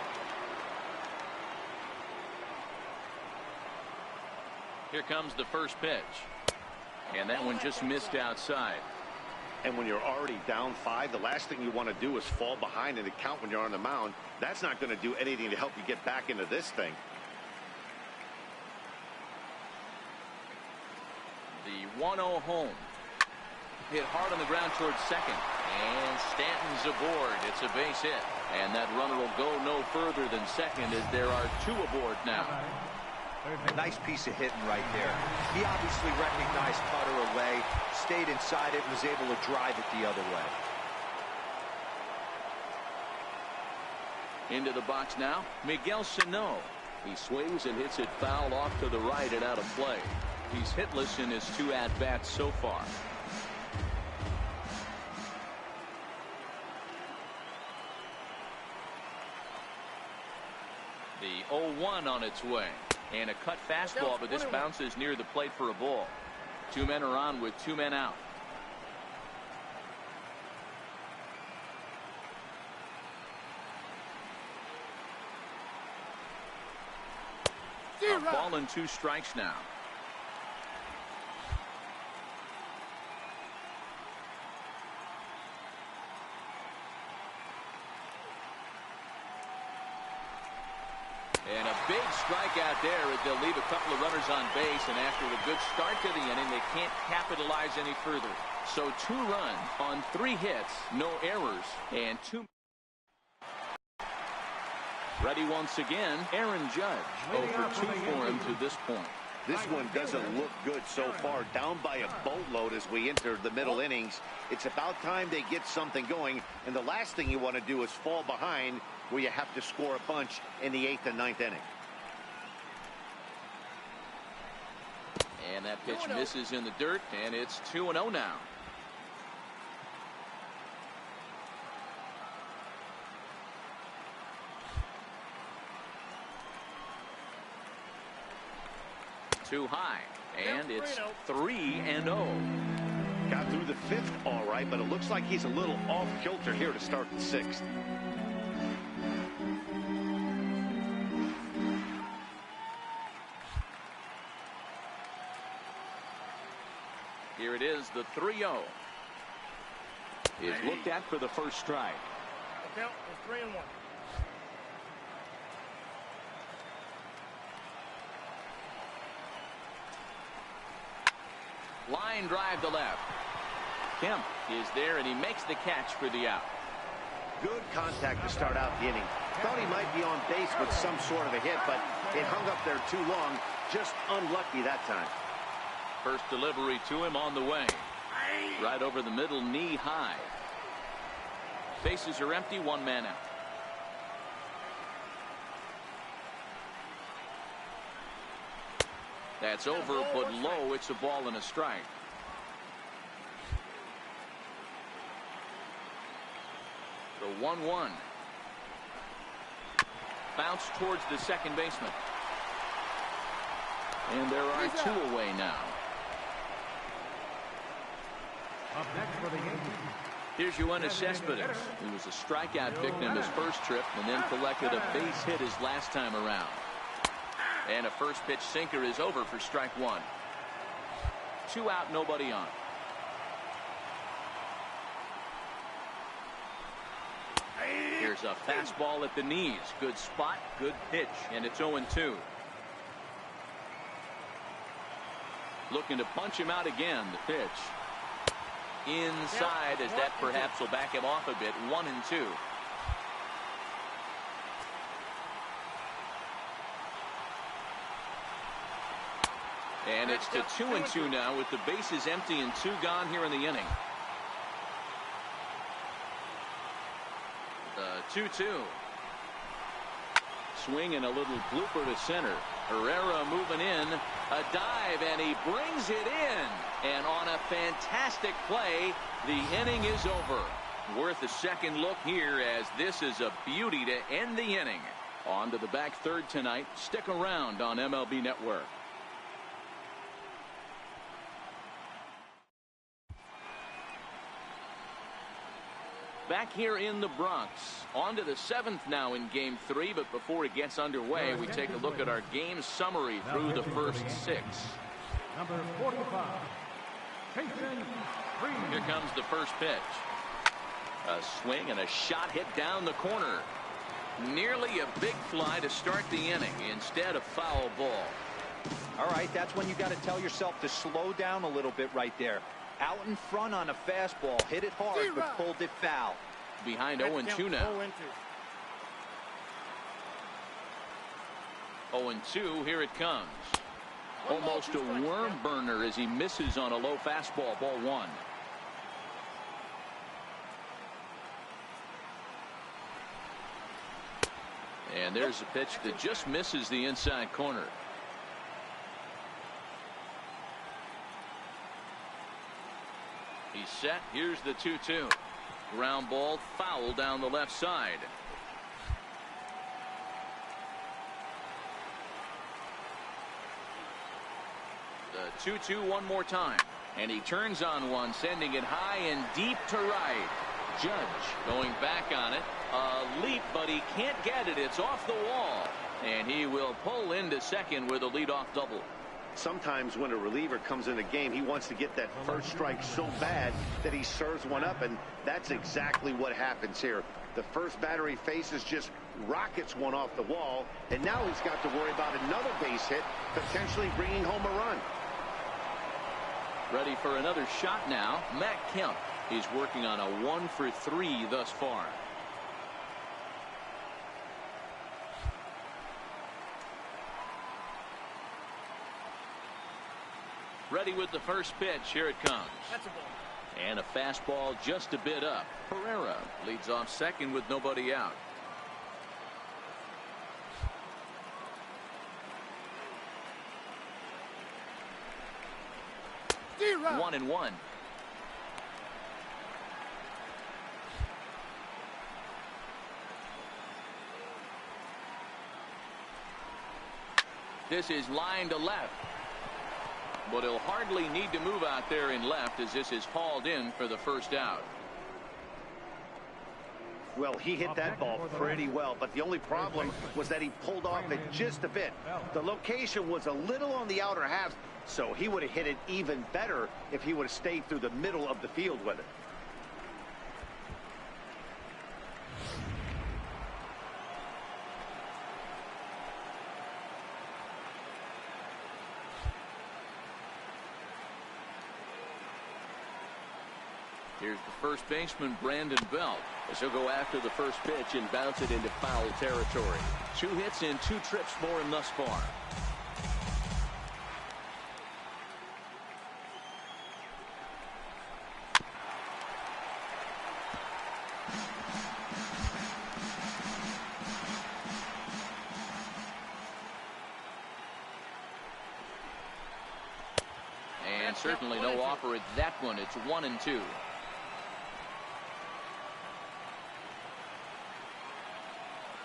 Here comes the first pitch. And that one just missed outside. And when you're already down 5, the last thing you want to do is fall behind in the count when you're on the mound. That's not going to do anything to help you get back into this thing. The 1-0 home. Hit hard on the ground towards second. And Stanton's aboard. It's a base hit. And that runner will go no further than second as there are 2 aboard now. A nice piece of hitting right there. He obviously recognized Cutter away, stayed inside it, and was able to drive it the other way. Into the box now, Miguel Sano. He swings and hits it foul off to the right and out of play. He's hitless in his 2 at-bats so far. The 0-1 on its way. And a cut fastball, but this bounces near the plate for a ball. 2 men are on with 2 men out. A ball and 2 strikes now. And a big strikeout there as they'll leave a couple of runners on base, and after a good start to the inning, they can't capitalize any further. So 2 runs on 3 hits, no errors, and 2. Ready once again, Aaron Judge. 0 for 2 for him to this point. This one doesn't look good so far. Down by a boatload as we enter the middle innings. It's about time they get something going, and the last thing you want to do is fall behind where you have to score a bunch in the 8th and 9th inning. And that pitch misses in the dirt, and it's 2-0 now. Too high, and it's 3-0. Got through the fifth all right, but it looks like he's a little off kilter here to start the sixth. Here it is, the 3-0. Is looked at for the first strike. The count is 3-1. Line drive to left. Kemp is there, and he makes the catch for the out. Good contact to start out the inning. Thought he might be on base with some sort of a hit, but it hung up there too long. Just unlucky that time. First delivery to him on the way. Right over the middle, knee high. Bases are empty, one man out. That's over, but low. It's a ball and a strike. The 1-1. Bounce towards the second baseman. And there are two away now. Up next for the Yankees. Here's Yoenis Cespedes, who was a strikeout victim his first trip and then collected a base hit his last time around. And a first pitch sinker is over for strike one. 2 out, nobody on. Here's a fastball at the knees. Good spot, good pitch, and it's 0-2. Looking to punch him out again. The pitch inside, as that perhaps will back him off a bit. 1-2. And it's to 2-2 now with the bases empty and 2 gone here in the inning. The 2-2. Swing and a little blooper to center. Herrera moving in. A dive, and he brings it in. And on a fantastic play, the inning is over. Worth a second look here, as this is a beauty to end the inning. On to the back third tonight. Stick around on MLB Network. Back here in the Bronx. On to the 7th now in Game 3, but before it gets underway, we take a look at our game summary through the first 6. Number 45. Here comes the first pitch. A swing and a shot hit down the corner. Nearly a big fly to start the inning instead of foul ball. All right, that's when you got to tell yourself to slow down a little bit right there. Out in front on a fastball, hit it hard, but pulled it foul. Behind 0-2 now. 0-2, here it comes. Almost a worm burner as he misses on a low fastball. Ball 1. And there's a pitch that just misses the inside corner. He's set. Here's the 2-2. Ground ball, foul down the left side. The 2-2 one more time. And he turns on one, sending it high and deep to right. Judge going back on it. A leap, but he can't get it. It's off the wall. And he will pull into second with a leadoff double. Sometimes when a reliever comes in a game, he wants to get that first strike so bad that he serves one up, and that's exactly what happens here. The first batter he faces just rockets one off the wall, and now he's got to worry about another base hit, potentially bringing home a run. Ready for another shot now. Matt Kemp. He's working on a 1-for-3 thus far. Ready with the first pitch. Here it comes. That's a ball. And a fastball just a bit up. Herrera leads off second with nobody out. 1-1. This is line to left. But he'll hardly need to move out there in left as this is hauled in for the first out. Well, he hit that ball pretty well, but the only problem was that he pulled off it just a bit. The location was a little on the outer half, so he would have hit it even better if he would have stayed through the middle of the field with it. Here's the first baseman, Brandon Belt, as he'll go after the first pitch and bounce it into foul territory. 2 hits and 2 trips for him thus far. And certainly no offer at that one. It's 1-2.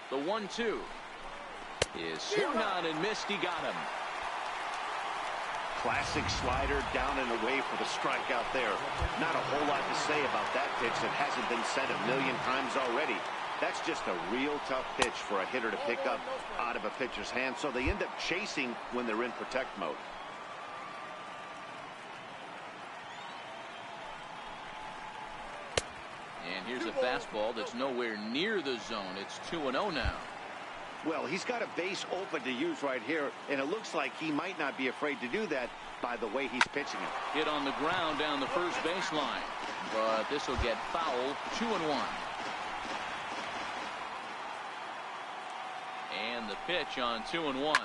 The 1-2 is swung on and missed. He got him. Classic slider down and away for the strikeout there. Not a whole lot to say about that pitch that hasn't been said a million times already. That's just a real tough pitch for a hitter to pick up out of a pitcher's hand, so they end up chasing when they're in protect mode. And here's a fastball that's nowhere near the zone. It's 2-0 now. Well, he's got a base open to use right here, and it looks like he might not be afraid to do that by the way he's pitching it. Hit on the ground down the first baseline, but this will get fouled. 2-1. And the pitch on 2-1.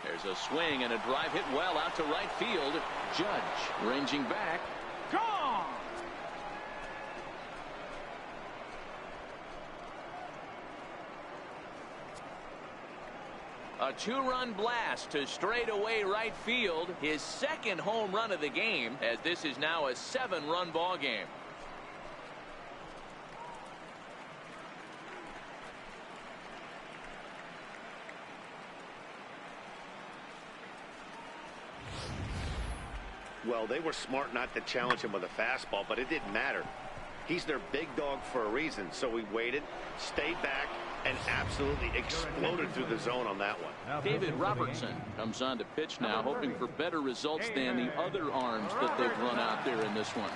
There's a swing and a drive hit well out to right field. Judge ranging back. Gone. A 2-run blast to straightaway right field. His second home run of the game, as this is now a 7-run ball game. Well, they were smart not to challenge him with a fastball, but it didn't matter. He's their big dog for a reason, so he waited, stayed back, and absolutely exploded through the zone on that one. David Robertson comes on to pitch now, hoping for better results than the other arms that they've run out there in this one.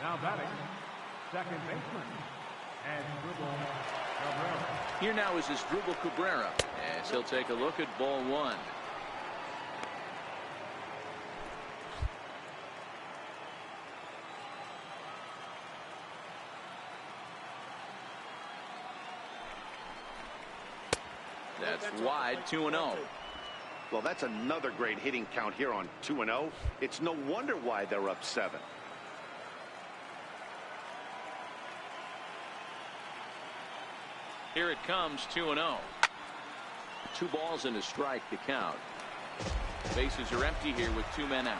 Now batting, second baseman, and Cabrera. Here now is Asdrubal Cabrera, as he'll take a look at ball 1. That's wide. 2-0. Well, that's another great hitting count here on 2-0. It's no wonder why they're up 7. Here it comes. 2-0. 2 balls and a strike to count. Bases are empty here with 2 men out.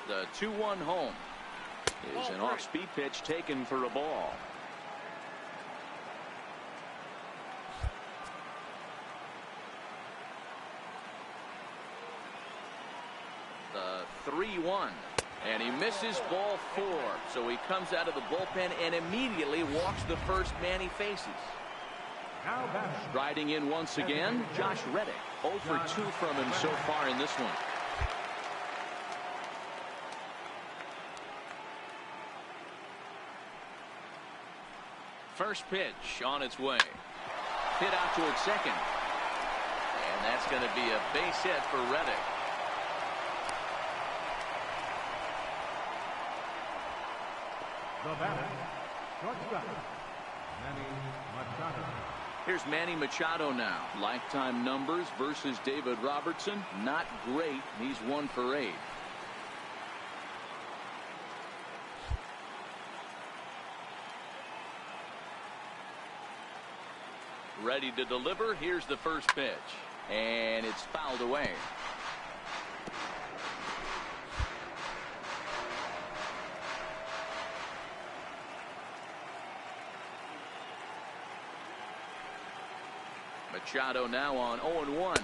The 2-1 home is an off-speed pitch taken for a ball. The 3-1, and he misses ball 4, so he comes out of the bullpen and immediately walks the first man he faces. Striding in once again, Josh Reddick. 0 for 2 from him so far in this one. First pitch on its way. Hit out towards second. And that's going to be a base hit for Reddick. The batter, shortstop, Manny Machado. Here's Manny Machado now. Lifetime numbers versus David Robertson. Not great. He's 1 for 8. Ready to deliver. Here's the first pitch. And it's fouled away. Machado now on 0-1.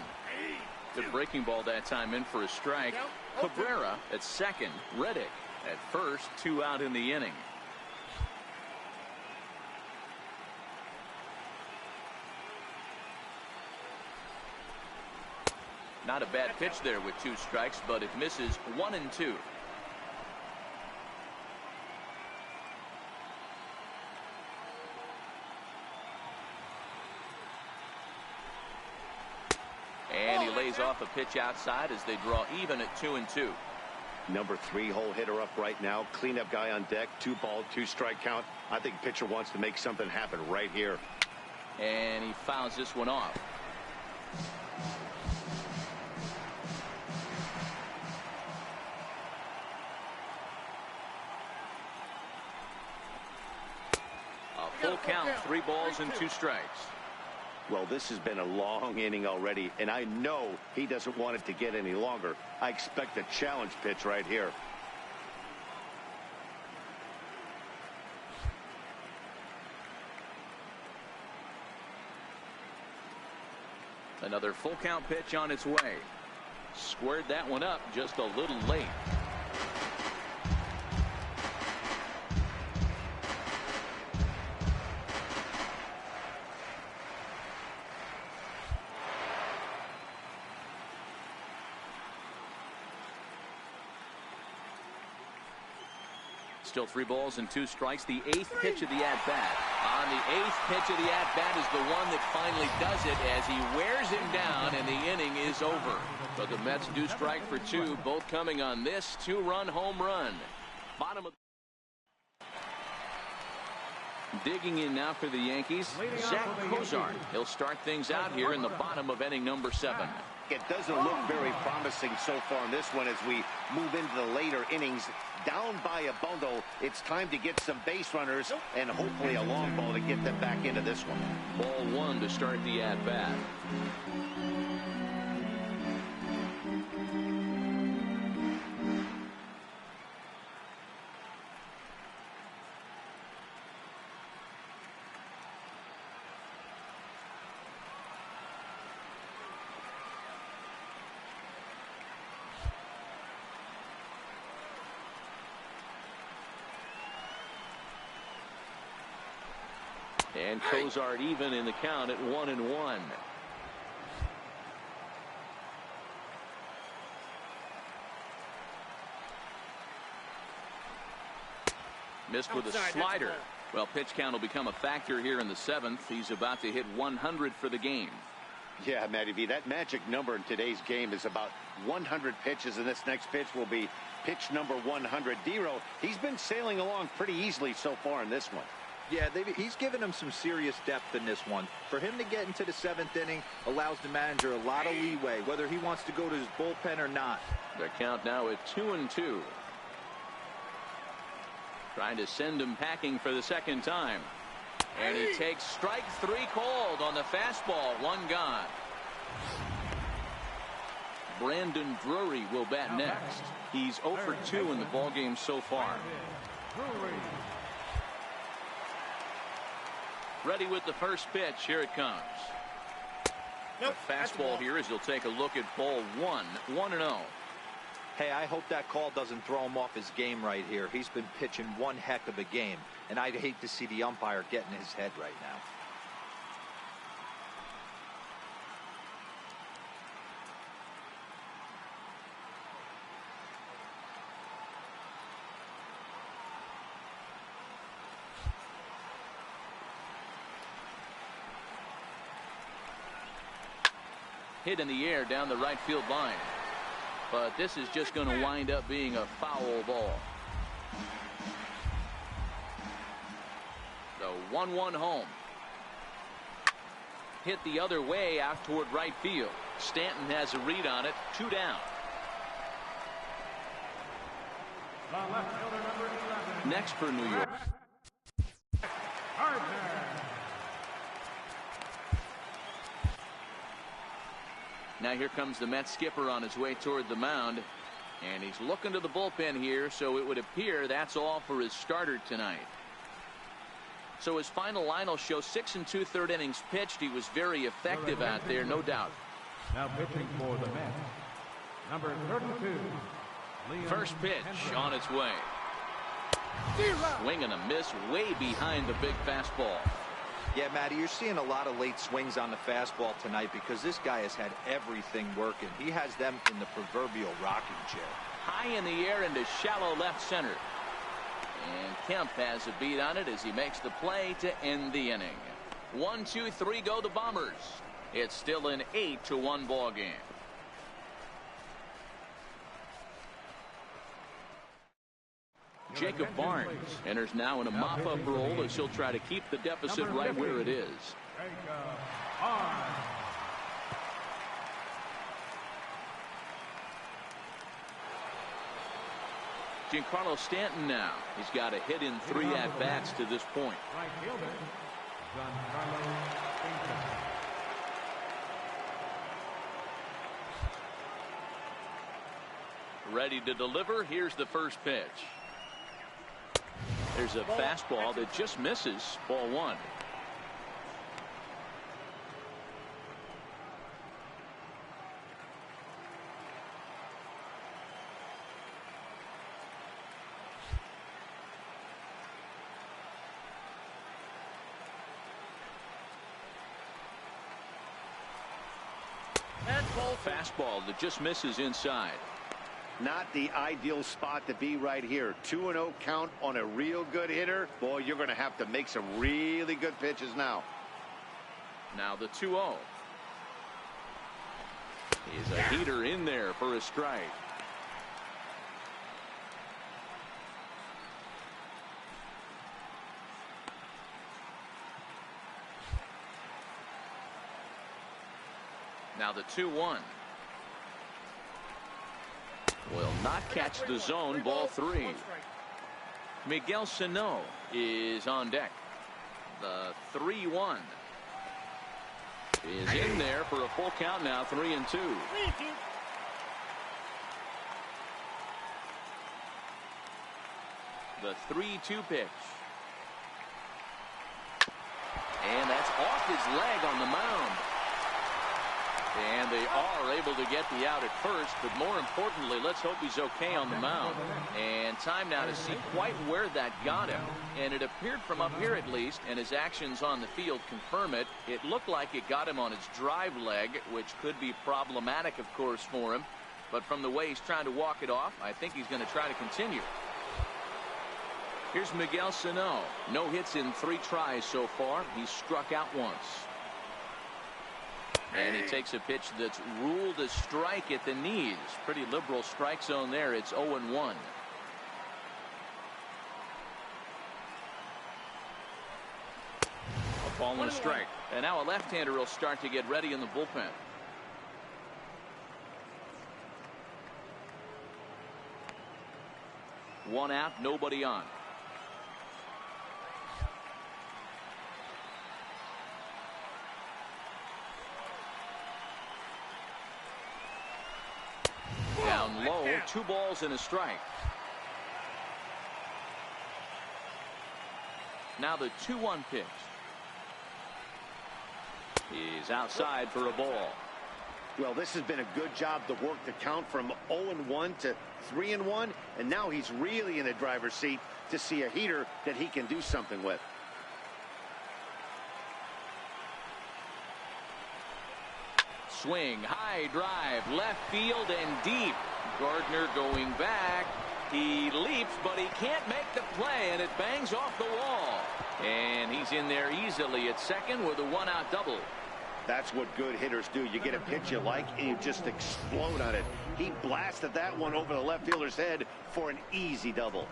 Good breaking ball that time in for a strike. Cabrera at second. Reddick at first. 2 out in the inning. Not a bad pitch there with 2 strikes, but it misses. 1-2. And he lays off a pitch outside as they draw even at 2-2. Number 3 hole hitter up right now. Cleanup guy on deck. 2 ball, 2 strike count. I think pitcher wants to make something happen right here. And he fouls this one off. A full count. 3 balls and 2 strikes. Well, this has been a long inning already, and I know he doesn't want it to get any longer. I expect a challenge pitch right here. Another full count pitch on its way. Squared that one up just a little late. Still 3 balls and 2 strikes. The 8th pitch of the at-bat. On the 8th pitch of the at-bat is the one that finally does it as he wears him down and the inning is over. But the Mets do strike for 2, both coming on this 2-run home run. Bottom of digging in now for the Yankees, Zach Cozart. He'll start things out here in the bottom of inning number 7. It doesn't look very promising so far in this one as we move into the later innings. Down by a bundle, it's time to get some base runners and hopefully a long ball to get them back into this one. Ball 1 to start the at-bat. And Cozart even in the count at 1-1. Missed with a slider. Well, pitch count will become a factor here in the 7th. He's about to hit 100 for the game. Yeah, Matty V, that magic number in today's game is about 100 pitches, and this next pitch will be pitch number 100. Dero, he's been sailing along pretty easily so far in this one. Yeah, he's given him some serious depth in this one. For him to get into the 7th inning allows the manager a lot of leeway, whether he wants to go to his bullpen or not. The count now at 2-2. Trying to send him packing for the 2nd time. And he takes strike 3 called on the fastball. 1 gone. Brandon Drury will bat next. He's 0 for 2 in the ballgame so far. Ready with the first pitch. Here it comes. Nope, a fastball here as he'll take a look at ball 1. 1-0. Hey, I hope that call doesn't throw him off his game right here. He's been pitching one heck of a game, and I'd hate to see the umpire get in his head right now. Hit in the air down the right field line. But this is just going to wind up being a foul ball. The 1-1 home. hit the other way out toward right field. Stanton has a read on it. 2 down. The left fielder, number 11. Next for New York. Gardner. Now here comes the Mets skipper on his way toward the mound. And he's looking to the bullpen here, so it would appear that's all for his starter tonight. So his final line will show 6 2/3 innings pitched. He was very effective out there, no doubt. Now pitching for the Mets, number 32. First pitch on its way. Swing and a miss way behind the big fastball. Yeah, Matty, you're seeing a lot of late swings on the fastball tonight because this guy has had everything working. He has them in the proverbial rocking chair. High in the air into shallow left center. And Kemp has a beat on it as he makes the play to end the inning. 1, 2, 3 go the Bombers. It's still an 8-1 ball game. Jacob Barnes enters now in a mop-up role as he'll try to keep the deficit right where it is. Jacob Barnes. Giancarlo Stanton now. He's got a hit in 3 at-bats to this point. Right fielder, Giancarlo Stanton. Ready to deliver. Here's the first pitch. There's a fastball that just misses. Ball 1. Fastball that just misses inside. Not the ideal spot to be right here. 2-0 count on a real good hitter. Boy, you're going to have to make some really good pitches now. Now the 2-0. He's a heater in there for a strike. Now the 2-1. Will not catch the zone. Ball 3. Miguel Sano is on deck. The 3-1 is in there for a full count now. 3-2. The 3-2 pitch. And that's off his leg on the mound. And they are able to get the out at first, but more importantly, let's hope he's okay on the mound. And time now to see quite where that got him. And it appeared from up here at least, and his actions on the field confirm it. It looked like it got him on his drive leg, which could be problematic, of course, for him. But from the way he's trying to walk it off, I think he's going to try to continue. Here's Miguel Sano. No hits in 3 tries so far. He's struck out once. And he takes a pitch that's ruled a strike at the knees. Pretty liberal strike zone there. It's 0-1. A ball and a strike. And now a left-hander will start to get ready in the bullpen. One out, nobody on. Down low, 2 balls and a strike. Now the 2-1 pitch. He's outside for a ball. Well, this has been a good job to work the count from 0-1 to 3-1, and now he's really in the driver's seat to see a heater that he can do something with. Swing, high drive, left field and deep. Gardner going back. He leaps, but he can't make the play, and it bangs off the wall. And he's in there easily at second with a 1-out double. That's what good hitters do. You get a pitch you like, and you just explode on it. He blasted that one over the left fielder's head for an easy double.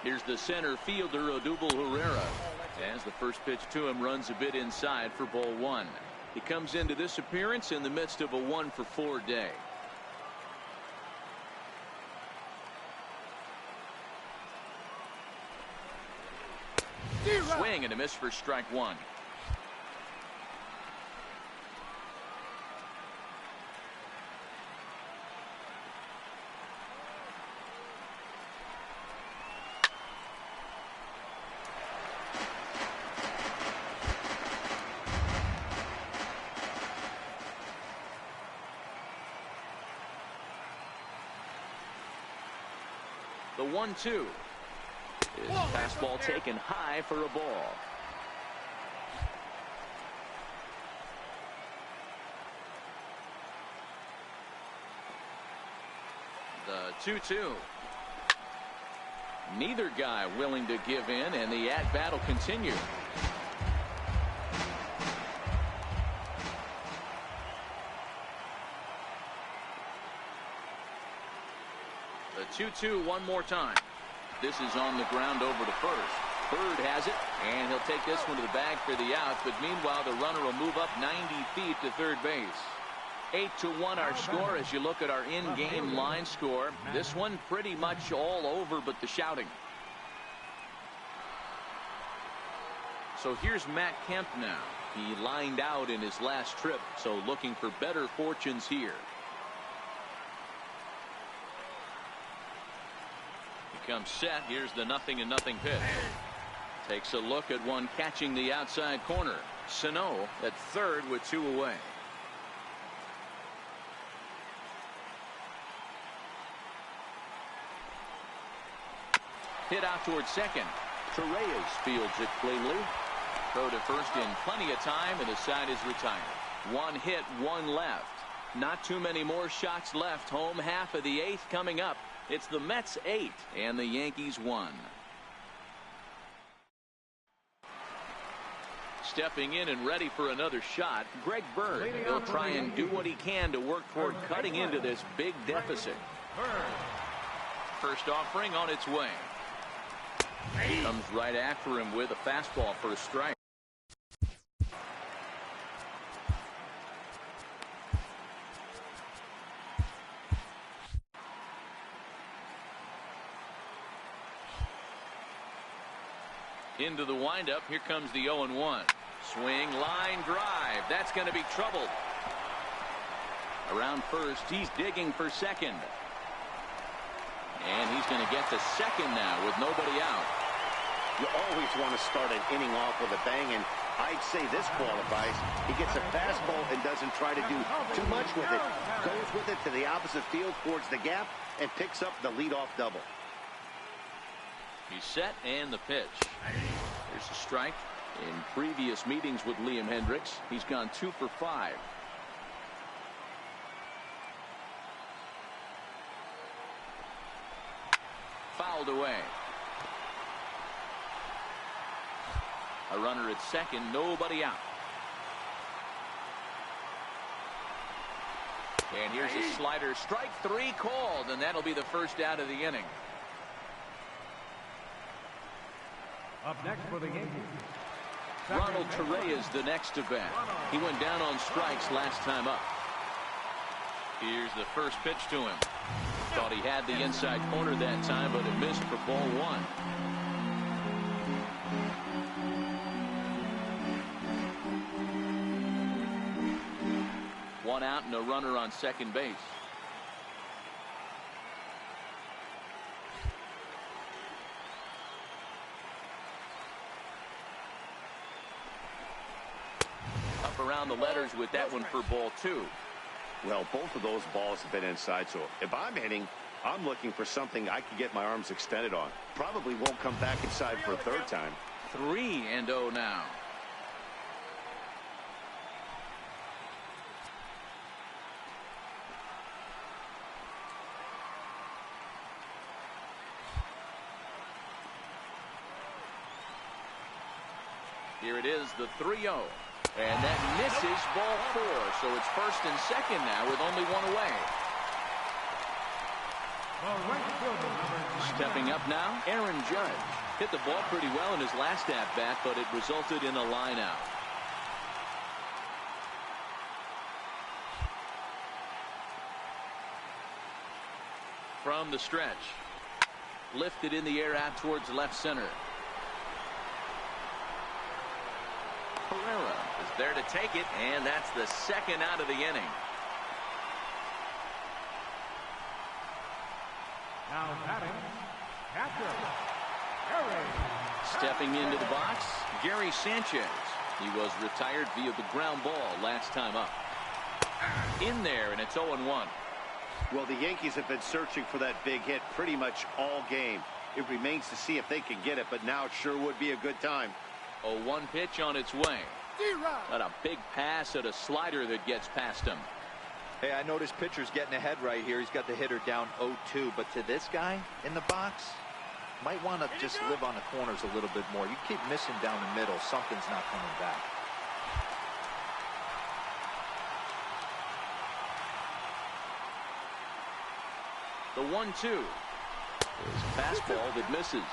Here's the center fielder, Odubel Herrera, as the first pitch to him runs a bit inside for ball one. He comes into this appearance in the midst of a 1-for-4 day. Swing and a miss for strike one. The 1-2 is fastball taken high for a ball. The 2-2. Neither guy willing to give in, and the at-bat will continue. The 2-2 one more time. This is on the ground over to first. Bird has it, and he'll take this one to the bag for the out. But meanwhile, the runner will move up 90 feet to third base. 8-1 our score as you look at our in-game line score. This one pretty much all over but the shouting. So here's Matt Kemp now. He lined out in his last trip, so looking for better fortunes here. He comes set. Here's the 0-0 pitch. Takes a look at one catching the outside corner. Sano at third with two away. Hit out towards second. Torreyes fields it cleanly. Throw to first in plenty of time, and his side is retired. One hit, one left. Not too many more shots left. Home half of the eighth coming up. It's the Mets 8 and the Yankees 1. Stepping in and ready for another shot, Greg Bird. He'll try and do what he can to work toward cutting into this big deficit. First offering on its way. He comes right after him with a fastball for a strike. Into the windup. Here comes the 0-1. Swing, line drive. That's going to be trouble. Around first, he's digging for second. And he's going to get to second now with nobody out. You always want to start an inning off with a bang, and I'd say this qualifies. He gets a fastball and doesn't try to do too much with it. Goes with it to the opposite field towards the gap and picks up the leadoff double. He's set, and the pitch. There's a strike. In previous meetings with Liam Hendricks, he's gone 2 for 5. Fouled away. A runner at second, nobody out. And here's a slider. Strike 3 called, and that'll be the first out of the inning. Up next for the Yankees, Ronald Torreyes is the next to bat. He went down on strikes last time up. Here's the first pitch to him. Thought he had the inside corner that time, but it missed for ball one. One out and a runner on second base. Around the letters with that one for ball two. Well, both of those balls have been inside, so if I'm hitting, I'm looking for something I can get my arms extended on. Probably won't come back inside for a third time. 3-0 now. Here it is, the 3-0. And that misses ball 4. So it's first and second now with only one away. Stepping up now, Aaron Judge. Hit the ball pretty well in his last at-bat, but it resulted in a line out. From the stretch. Lifted in the air out towards left center. Pereira is there to take it, and that's the second out of the inning. Now batting, catcher, Gary. Stepping into the box, Gary Sanchez. He was retired via the ground ball last time up. In there, and it's 0-1. Well, the Yankees have been searching for that big hit pretty much all game. It remains to see if they can get it, but now it sure would be a good time. 0-1 pitch on its way. Got a big pass at a slider that gets past him. Hey, I noticed pitcher's getting ahead right here. He's got the hitter down 0-2, but to this guy in the box, might want to just live on the corners a little bit more. You keep missing down the middle, something's not coming back. The 1-2 is a fastball that misses.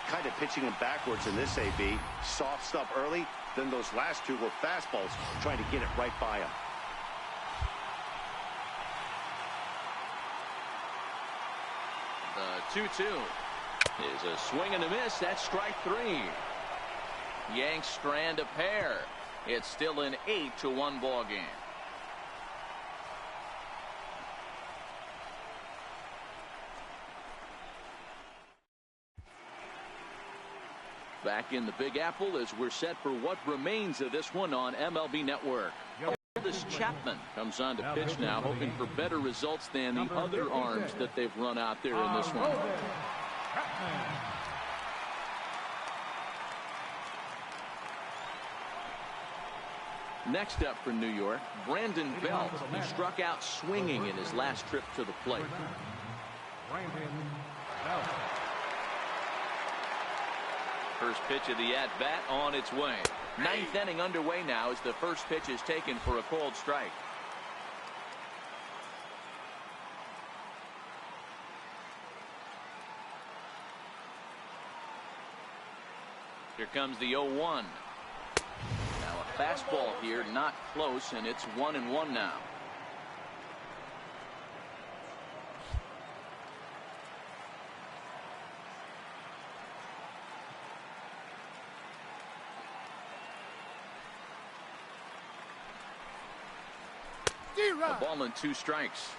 Kind of pitching him backwards in this AB. Soft stuff early, then those last two were fastballs, trying to get it right by him. The 2-2 is a swing and a miss. That's strike 3. Yanks strand a pair. It's still an 8-1 ball game. Back in the Big Apple as we're set for what remains of this one on MLB Network. This Chapman comes on to pitch now, hoping for better results than the other arms that they've run out there in this one. Next up for New York, Brandon Belt, who struck out swinging in his last trip to the plate. Brandon Belt. First pitch of the at-bat on its way. Ninth inning underway now as the first pitch is taken for a called strike. Here comes the 0-1. Now a fastball here, not close, and it's 1-1 now. A ball and 2 strikes.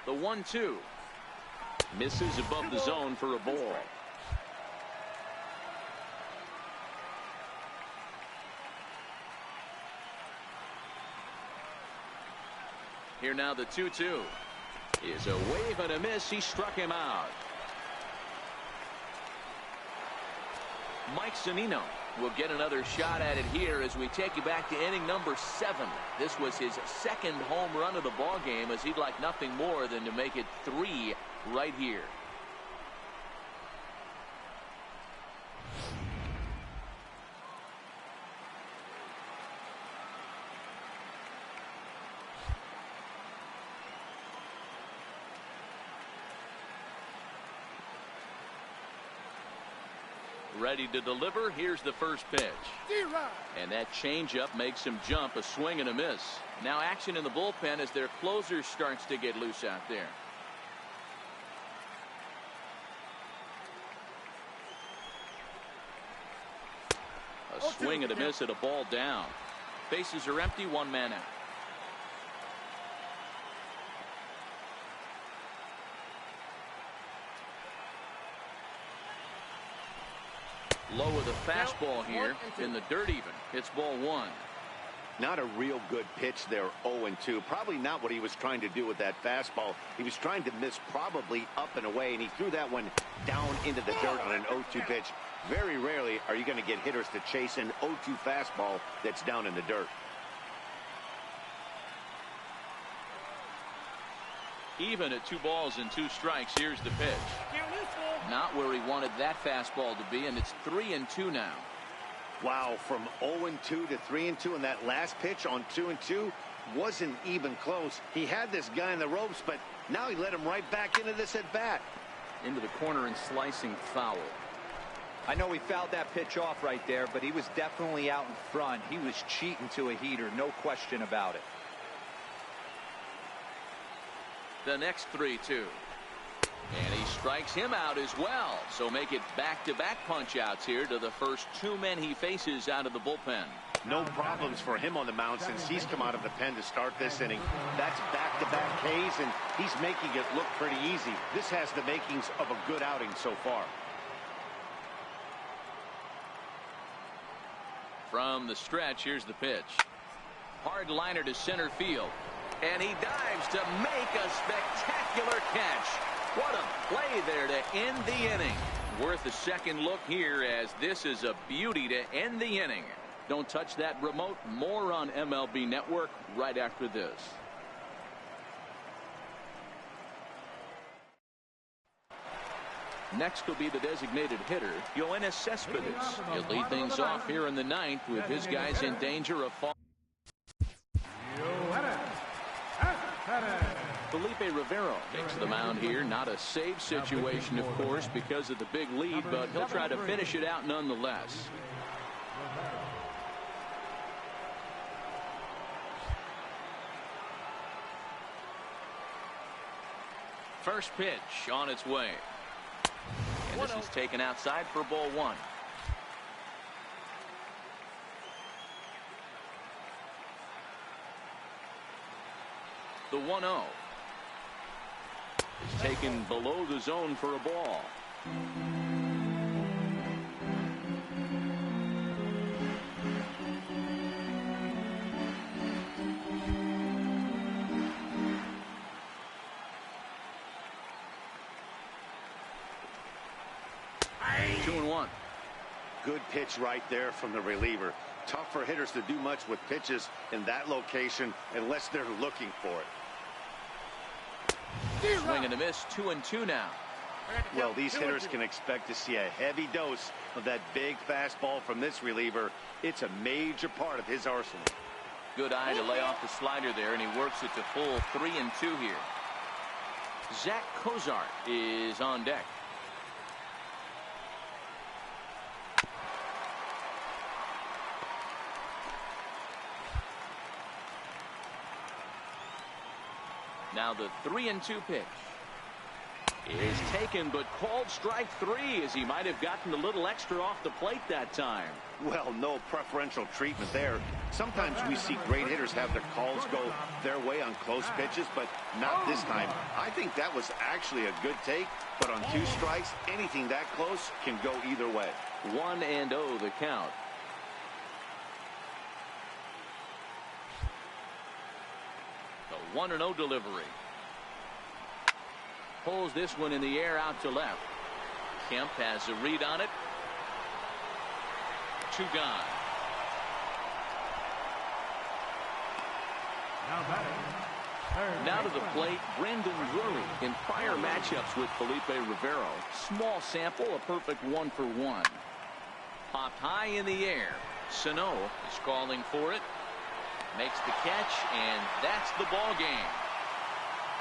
The 1-2 misses above the zone for a ball. Here now the 2-2. Is a wave and a miss. He struck him out. Mike Zunino will get another shot at it here as we take you back to inning number 7. This was his second home run of the ball game, as he'd like nothing more than to make it 3 right here. Ready to deliver. Here's the first pitch. And that changeup makes him jump. A swing and a miss. Now action in the bullpen as their closer starts to get loose out there. A swing and a miss at a ball down. Bases are empty. 1 man out. Low with a fastball here in the dirt even. It's ball 1. Not a real good pitch there, 0-2. Probably not what he was trying to do with that fastball. He was trying to miss probably up and away, and he threw that one down into the dirt on an 0-2 pitch. Very rarely are you going to get hitters to chase an 0-2 fastball that's down in the dirt. Even at 2 balls and 2 strikes. Here's the pitch. Not where he wanted that fastball to be, and it's 3-2 now. Wow, from 0-2 to 3-2, and that last pitch on 2-2 wasn't even close. He had this guy in the ropes, but now he let him right back into this at bat. Into the corner and slicing foul. I know he fouled that pitch off right there, but he was definitely out in front. He was cheating to a heater, no question about it. The next 3-2. And he strikes him out as well. So make it back-to-back punch-outs here to the first two men he faces out of the bullpen. No problems for him on the mound since he's come out of the pen to start this inning. That's back-to-back Ks, and he's making it look pretty easy. This has the makings of a good outing so far. From the stretch, here's the pitch. Hard liner to center field. And he dives to make a spectacular catch. What a play there to end the inning. Worth a second look here, as this is a beauty to end the inning. Don't touch that remote. More on MLB Network right after this. Next will be the designated hitter, Yoenis Cespedes. He'll lead things off here in the ninth with his guys in danger of fall. Felipe Rivero takes the mound here. Not a save situation, of course, because of the big lead, but he'll try to finish it out nonetheless. First pitch on its way. And this is taken outside for ball one. The 1-0 is taken below the zone for a ball. Good pitch right there from the reliever. Tough for hitters to do much with pitches in that location unless they're looking for it. Swing and a miss, 2-2 now. Well, these hitters can expect to see a heavy dose of that big fastball from this reliever. It's a major part of his arsenal. Good eye to lay off the slider there, and he works it to full 3-2 here. Zach Cozart is on deck. Now the 3-2 pitch is taken, but called strike three, as he might have gotten a little extra off the plate that time. Well, no preferential treatment there. Sometimes we see great hitters have their calls go their way on close pitches, but not this time. I think that was actually a good take, but on two strikes, anything that close can go either way. 1-0 the count. The 1-0 delivery. Pulls this one in the air out to left. Kemp has a read on it. 2 gone. Now to the plate, Brendan Drury. In prior matchups with Felipe Rivero, small sample, a perfect 1-for-1. Popped high in the air. Sano is calling for it. Makes the catch, and that's the ball game.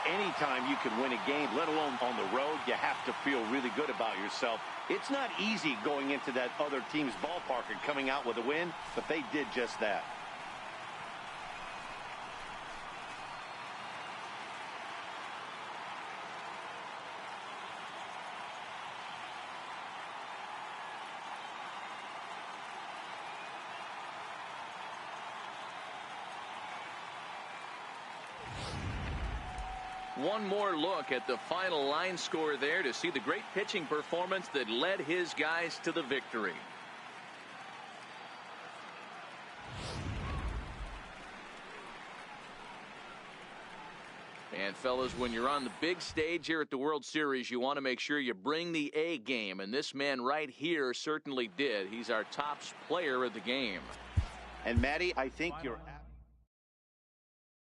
Anytime you can win a game, let alone on the road, you have to feel really good about yourself. It's not easy going into that other team's ballpark and coming out with a win, but they did just that. One more look at the final line score there to see the great pitching performance that led his guys to the victory. And fellas, when you're on the big stage here at the World Series, you want to make sure you bring the A game, and this man right here certainly did. He's our top player of the game. And Matty, I think you're